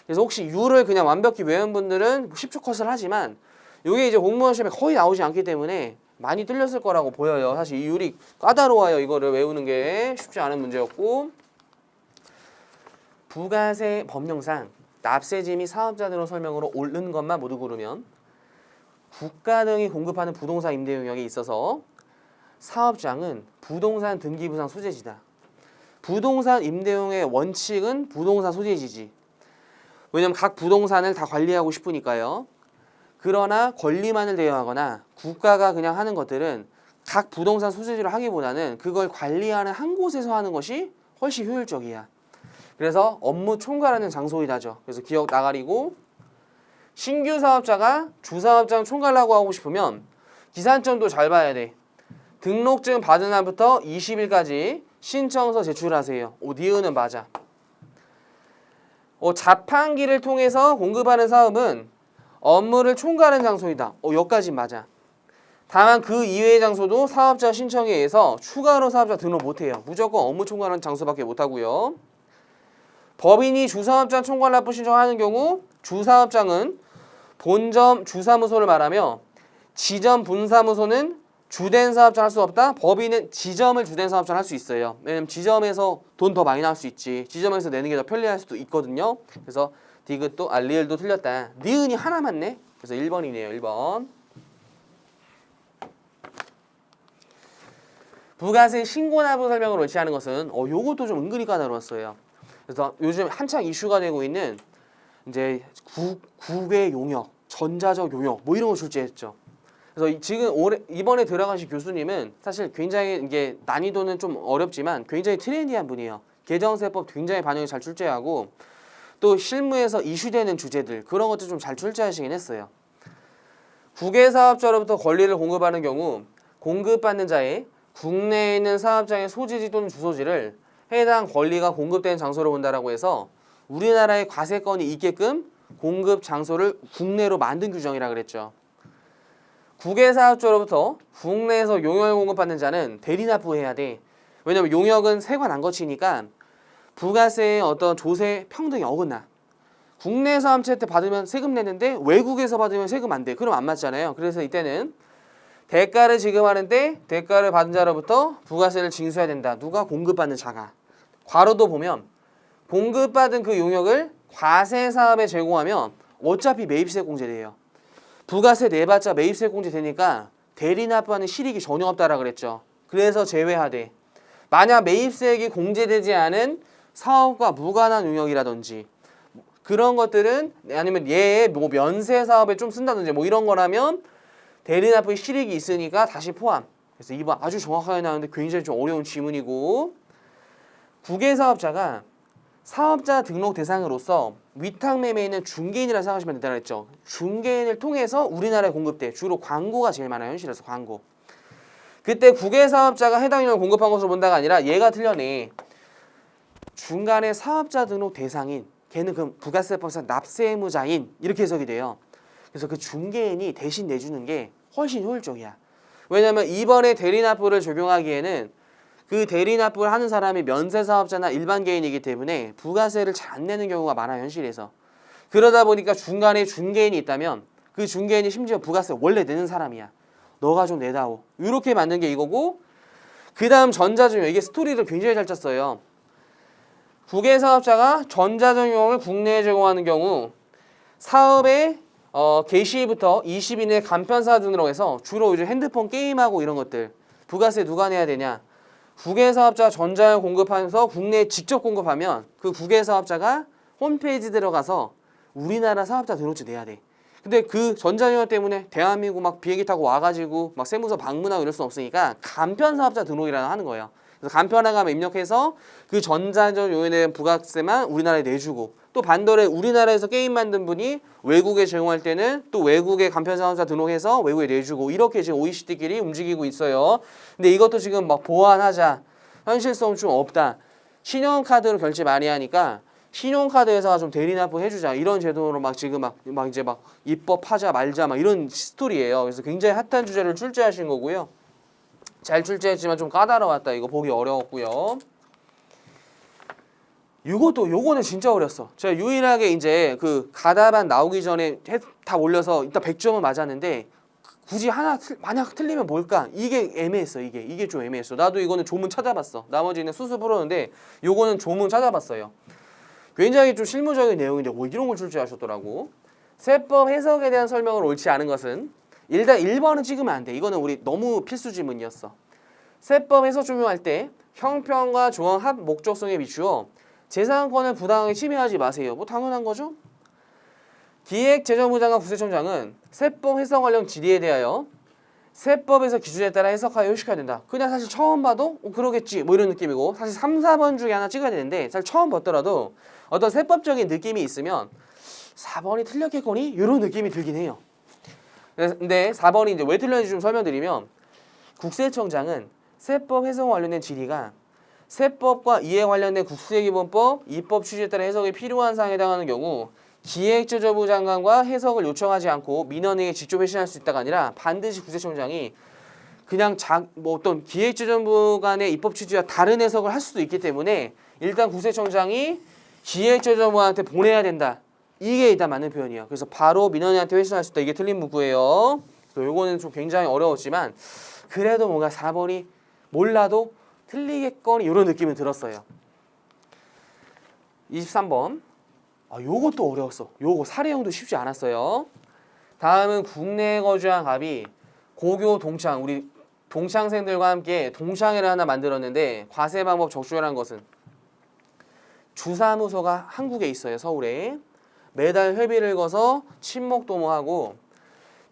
그래서 혹시 율을 그냥 완벽히 외운 분들은 10초 컷을 하지만 이게 이제 공무원 시험에 거의 나오지 않기 때문에 많이 틀렸을 거라고 보여요. 사실 이 율이 까다로워요. 이거를 외우는 게 쉽지 않은 문제였고 부가세 법령상 납세지 및 사업자 등의 설명으로 옳은 것만 모두 고르면 국가 등이 공급하는 부동산 임대 용역에 있어서 사업장은 부동산 등기부상 소재지다. 부동산 임대용의 원칙은 부동산 소재지지. 왜냐면 각 부동산을 다 관리하고 싶으니까요. 그러나 권리만을 대여하거나 국가가 그냥 하는 것들은 각 부동산 소재지로 하기보다는 그걸 관리하는 한 곳에서 하는 것이 훨씬 효율적이야. 그래서 업무 총괄하는 장소이다죠. 그래서 기억 나가리고 신규 사업자가 주사업장 총괄하고 하고 싶으면 기산점도 잘 봐야 돼. 등록증 받은 날부터 20일까지 신청서 제출하세요. 니은은 맞아. 자판기를 통해서 공급하는 사업은 업무를 총괄하는 장소이다. 여기까지 맞아. 다만 그 이외의 장소도 사업자 신청에 의해서 추가로 사업자 등록 못해요. 무조건 업무 총괄하는 장소밖에 못하고요. 법인이 주사업장 총괄 납부 신청하는 경우 주사업장은 본점 주사무소를 말하며 지점 분사무소는 주된 사업장 할 수 없다. 법인은 지점을 주된 사업장 할 수 있어요. 왜냐면 지점에서 돈 더 많이 나올 수 있지. 지점에서 내는 게 더 편리할 수도 있거든요. 그래서 디귿도 리을도 틀렸다. 니은이 하나 맞네. 그래서 1번이네요. 1번. 부가세 신고납부 설명을 옳지 않은 것은 요것도 좀 은근히 까다로웠어요. 그래서 요즘 한창 이슈가 되고 있는 이제 국외 용역, 전자적 용역 뭐 이런 거 출제했죠. 그래서 지금 이번에 들어가신 교수님은 사실 굉장히 이게 난이도는 좀 어렵지만 굉장히 트렌디한 분이에요. 계정세법 굉장히 반영이 잘 출제하고 또 실무에서 이슈되는 주제들 그런 것도 좀 잘 출제하시긴 했어요. 국외사업자로부터 권리를 공급하는 경우 공급받는 자의 국내에 있는 사업장의 소재지 또는 주소지를 해당 권리가 공급되는 장소로 본다라고 해서 우리나라에 과세권이 있게끔 공급 장소를 국내로 만든 규정이라 그랬죠. 국외사업자로부터 국내에서 용역을 공급받는 자는 대리납부해야 돼. 왜냐면 용역은 세관 안 거치니까 부가세의 어떤 조세 평등이 어긋나. 국내 사업체한테 받으면 세금 내는데 외국에서 받으면 세금 안 돼. 그럼 안 맞잖아요. 그래서 이때는 대가를 지급하는데 대가를 받은 자로부터 부가세를 징수해야 된다. 누가? 공급받는 자가. 괄호도 보면 공급받은 그 용역을 과세 사업에 제공하면 어차피 매입세 공제돼요. 부가세 내봤자 매입세 공제 되니까 대리 납부하는 실익이 전혀 없다라 그랬죠. 그래서 제외하되 만약 매입세액이 공제되지 않은 사업과 무관한 용역이라든지 그런 것들은 아니면 얘의 뭐 면세 사업에 좀 쓴다든지 뭐 이런 거라면 대리 납부의 실익이 있으니까 다시 포함. 그래서 이번 아주 정확하게 나오는데 굉장히 좀 어려운 지문이고 국외사업자가 사업자 등록 대상으로서 위탁매매에 있는 중개인이라 생각하시면 된다고 했죠. 중개인을 통해서 우리나라에 공급돼. 주로 광고가 제일 많아요. 현실에서 광고. 그때 국외사업자가 해당 용역을 공급한 것으로 본다가 아니라 얘가 틀렸네. 중간에 사업자 등록 대상인 걔는 그럼 부가세법상 납세의무자인 이렇게 해석이 돼요. 그래서 그 중개인이 대신 내주는 게 훨씬 효율적이야. 왜냐하면 이번에 대리납부를 적용하기에는 그 대리납부를 하는 사람이 면세사업자나 일반 개인이기 때문에 부가세를 잘 안 내는 경우가 많아요. 현실에서. 그러다 보니까 중간에 중개인이 있다면 그 중개인이 심지어 부가세 원래 내는 사람이야. 너가 좀 내다오. 이렇게 만든 게 이거고 그 다음 전자증용. 이게 스토리를 굉장히 잘 짰어요. 국외사업자가 전자증용을 국내에 제공하는 경우 사업의 개시부터 20일 내 간편사 등으로 해서 주로 요즘 핸드폰 게임하고 이런 것들 부가세 누가 내야 되냐. 국외사업자가 전자증용 공급하면서 국내에 직접 공급하면 그 국외사업자가 홈페이지 들어가서 우리나라 사업자 등록증 내야 돼. 근데 그 전자증용 때문에 대한민국 막 비행기 타고 와가지고 막 세무서 방문하고 이럴 수 없으니까 간편사업자 등록이라는 하는 거예요. 그래서 간편하게 입력해서 그 전자증용에 대한 부가세만 우리나라에 내주고 또 반대로 우리나라에서 게임 만든 분이 외국에 제공할 때는 또 외국에 간편사업자 등록해서 외국에 내주고 이렇게 지금 OECD끼리 움직이고 있어요. 근데 이것도 지금 막 보완하자. 현실성 좀 없다. 신용카드로 결제 많이 하니까 신용카드 회사가 좀 대리납부 해주자. 이런 제도로 막 지금 막 이제 막 입법하자 말자 막 이런 스토리예요. 그래서 굉장히 핫한 주제를 출제하신 거고요. 잘 출제했지만 좀 까다로웠다. 이거 보기 어려웠고요. 요거는 진짜 어렸어. 제가 유일하게 이제 그 가다반 나오기 전에 다 올려서 이따 100점은 맞았는데 굳이 하나 만약 틀리면 뭘까? 이게 애매했어. 이게 좀 애매했어. 나도 이거는 조문 찾아봤어. 나머지는 수수 풀었는데 요거는 조문 찾아봤어요. 굉장히 좀 실무적인 내용인데 이런 걸 출제하셨더라고. 세법 해석에 대한 설명을 옳지 않은 것은 일단 1번은 찍으면 안 돼. 이거는 우리 너무 필수 지문이었어. 세법 해석 적용할 때 형평과 조항 합 목적성에 비추어 재산권을 부당하게 침해하지 마세요. 뭐 당연한 거죠. 기획재정부장과 국세청장은 세법 해석 관련 질의에 대하여 세법에서 기준에 따라 해석하여 효식해야 된다. 그냥 사실 처음 봐도 그러겠지 뭐 이런 느낌이고 사실 3, 4번 중에 하나 찍어야 되는데 사실 처음 봤더라도 어떤 세법적인 느낌이 있으면 4번이 틀렸겠거니? 이런 느낌이 들긴 해요. 근데 4번이 이제 왜 틀렸는지 좀 설명드리면 국세청장은 세법 해석 관련된 질의가 세법과 이에 관련된 국세기본법, 입법 취지에 따라 해석이 필요한 사항에 해당하는 경우 기획재정부 장관과 해석을 요청하지 않고 민원인에게 직접 회신할 수 있다가 아니라 반드시 국세청장이 그냥 뭐 어떤 기획재정부 간의 입법 취지와 다른 해석을 할 수도 있기 때문에 일단 국세청장이 기획재정부한테 보내야 된다. 이게 일단 맞는 표현이에요. 그래서 바로 민원인한테 회신할 수 있다. 이게 틀린 문구예요. 그래서 요거는 좀 굉장히 어려웠지만 그래도 뭔가 4번이 몰라도 틀리겠거니 이런 느낌은 들었어요. 23번. 요것도 어려웠어. 요거 사례형도 쉽지 않았어요. 다음은 국내에 거주한 갑이 고교 동창, 우리 동창생들과 함께 동창회를 하나 만들었는데 과세 방법 적시라는 것은 주사무소가 한국에 있어요. 서울에. 매달 회비를 거서 친목 도모하고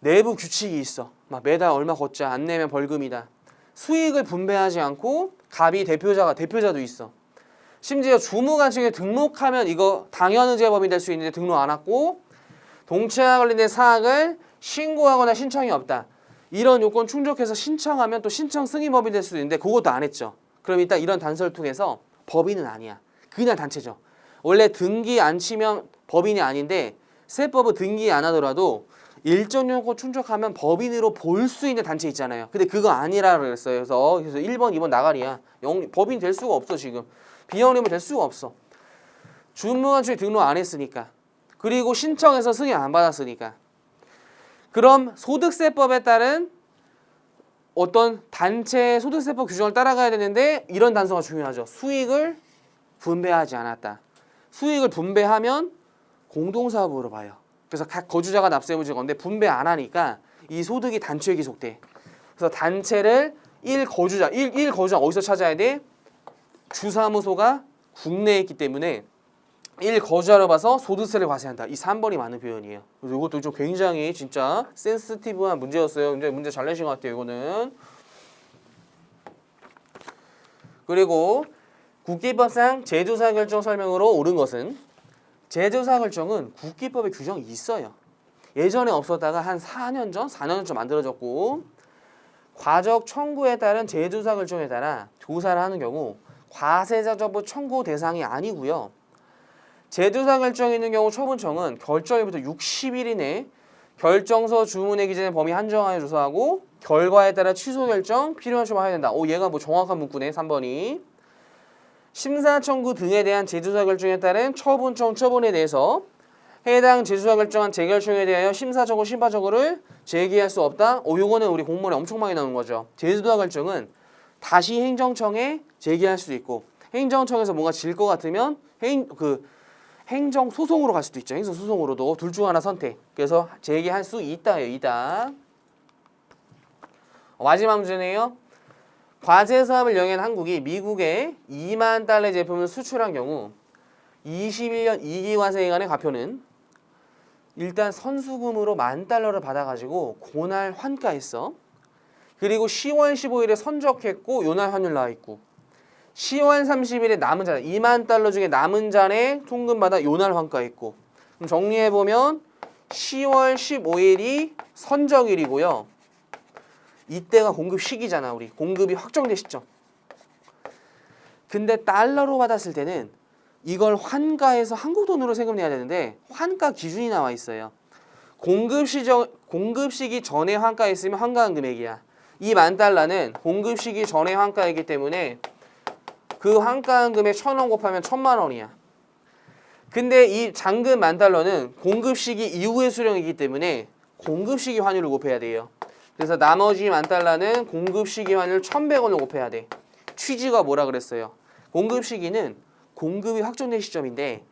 내부 규칙이 있어. 막 매달 얼마 걷자. 안 내면 벌금이다. 수익을 분배하지 않고 갑이 대표자도 있어. 심지어 주무관청에 등록하면 이거 당연의제 법인 될 수 있는데 등록 안 하고 동체와 관련된 사항을 신고하거나 신청이 없다. 이런 요건 충족해서 신청하면 또 신청 승인 법인 될 수도 있는데 그것도 안 했죠. 그럼 일단 이런 단서를 통해서 법인은 아니야. 그냥 단체죠. 원래 등기 안 치면 법인이 아닌데 세법은 등기 안 하더라도 일정 요건 충족하면 법인으로 볼 수 있는 단체 있잖아요. 근데 그거 아니라 그랬어요. 그래서 1번, 2번 나가리야. 법인 될 수가 없어 지금. 비영리면 될 수가 없어. 주무관청에 등록 안 했으니까. 그리고 신청해서 승인 안 받았으니까. 그럼 소득세법에 따른 어떤 단체 소득세법 규정을 따라가야 되는데 이런 단서가 중요하죠. 수익을 분배하지 않았다. 수익을 분배하면 공동사업으로 봐요. 그래서 각 거주자가 납세의무지가 건데 분배 안 하니까 이 소득이 단체에 기속돼. 그래서 단체를 1거주자 어디서 찾아야 돼? 주사무소가 국내에 있기 때문에 1거주자로 봐서 소득세를 과세한다. 이 3번이 맞는 표현이에요. 그래서 이것도 좀 굉장히 진짜 센시티브한 문제였어요. 굉장히 문제 잘 내신 것 같아요. 이거는. 그리고 국기법상 제조사 결정 설명으로 옳은 것은 제조사 결정은 국기법에 규정이 있어요. 예전에 없었다가 한 4년 전 만들어졌고 과적 청구에 따른 제조사 결정에 따라 조사를 하는 경우 과세자 적부 청구 대상이 아니고요. 제조사 결정이 있는 경우 처분청은 결정일부터 60일 이내 결정서 주문의 기재된 범위 한정하여 조사하고 결과에 따라 취소 결정 필요한 처분해야 된다. 얘가 뭐 정확한 문구네. 3번이. 심사 청구 등에 대한 제조사 결정에 따른 처분청 처분에 대해서 해당 제조사 결정한 재결청에 대하여 심사 청구 심판 청구를 제기할 수 없다. 요거는 우리 공문에 엄청 많이 나오는 거죠. 제조사 결정은 다시 행정청에 제기할 수도 있고 행정청에서 뭔가 질 것 같으면 행정 소송으로 갈 수도 있죠. 행정 소송으로도 둘 중 하나 선택. 그래서 제기할 수 있다예요. 있다. 마지막 문제네요. 과세 사업을 영위한 한국이 미국에 2만 달러 제품을 수출한 경우 21년 2기 과세기간의 과표는 일단 선수금으로 10,000달러를 받아가지고 그날 환가했어. 그리고 10월 15일에 선적했고 요날 환율 나와있고 10월 30일에 남은 잔 2만 달러 중에 남은 잔에 통금받아 요날 환가했고 그럼 정리해보면 10월 15일이 선적일이고요. 이때가 공급 시기잖아. 우리 공급이 확정된 시점. 근데 달러로 받았을 때는 이걸 환가해서 한국 돈으로 세금 내야 되는데 환가 기준이 나와 있어요. 공급 시기 전에 환가했으면 환가한 금액이야. 이 10,000달러는 공급 시기 전에 환가이기 때문에 그 환가한 금액 1,000원 곱하면 1,000,000원이야. 근데 이 잔금 10,000달러는 공급 시기 이후의 수령이기 때문에 공급 시기 환율을 곱해야 돼요. 그래서 나머지 10,000달러는 공급 시기 환율 1,100원을 곱해야 돼. 취지가 뭐라 그랬어요? 공급 시기는 공급이 확정된 시점인데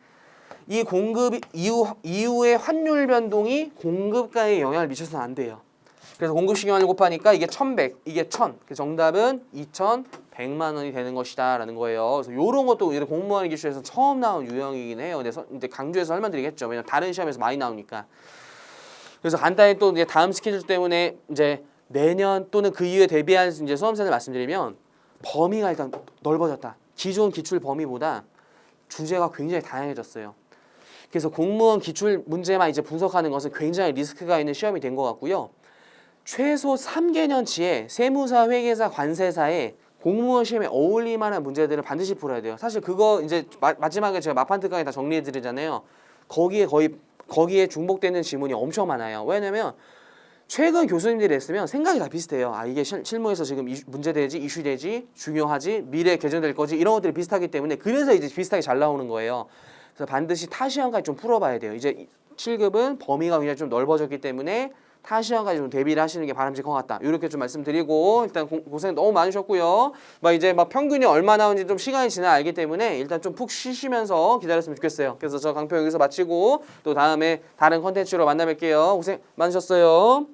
이 공급 이후의 환율 변동이 공급가에 영향을 미쳐서는 안 돼요. 그래서 공급 시기 환율 곱하니까 이게 1,100, 이게 1,000. 그래서 정답은 2,100만 원이 되는 것이다라는 거예요. 그래서 이런 것도 공무원 기출에서 처음 나온 유형이긴 해요. 근데 이제 강조해서 설명드리겠죠. 왜냐면 다른 시험에서 많이 나오니까. 그래서 간단히 또 이제 다음 스케줄 때문에 이제 내년 또는 그 이후에 대비한 이제 수험생을 말씀드리면 범위가 일단 넓어졌다. 기존 기출 범위보다 주제가 굉장히 다양해졌어요. 그래서 공무원 기출 문제만 이제 분석하는 것은 굉장히 리스크가 있는 시험이 된 것 같고요. 최소 3개년치의 세무사, 회계사, 관세사에 공무원 시험에 어울릴 만한 문제들을 반드시 풀어야 돼요. 사실 그거 이제 마지막에 제가 마판 특강에 다 정리해 드리잖아요. 거기에 중복되는 지문이 엄청 많아요. 왜냐면 최근 교수님들이 했으면 생각이 다 비슷해요. 이게 실무에서 지금 문제되지, 이슈되지, 중요하지, 미래에 개정될 거지 이런 것들이 비슷하기 때문에 그래서 이제 비슷하게 잘 나오는 거예요. 그래서 반드시 타 시험까지 좀 풀어봐야 돼요. 이제 7급은 범위가 굉장히 좀 넓어졌기 때문에 타 시험까지 좀 대비를 하시는 게 바람직한 것 같다. 이렇게 좀 말씀드리고 일단 고생 너무 많으셨고요. 이제 평균이 얼마 나오는지 좀 시간이 지나 알기 때문에 일단 좀 푹 쉬시면서 기다렸으면 좋겠어요. 그래서 저 강표 여기서 마치고 또 다음에 다른 컨텐츠로 만나 뵐게요. 고생 많으셨어요.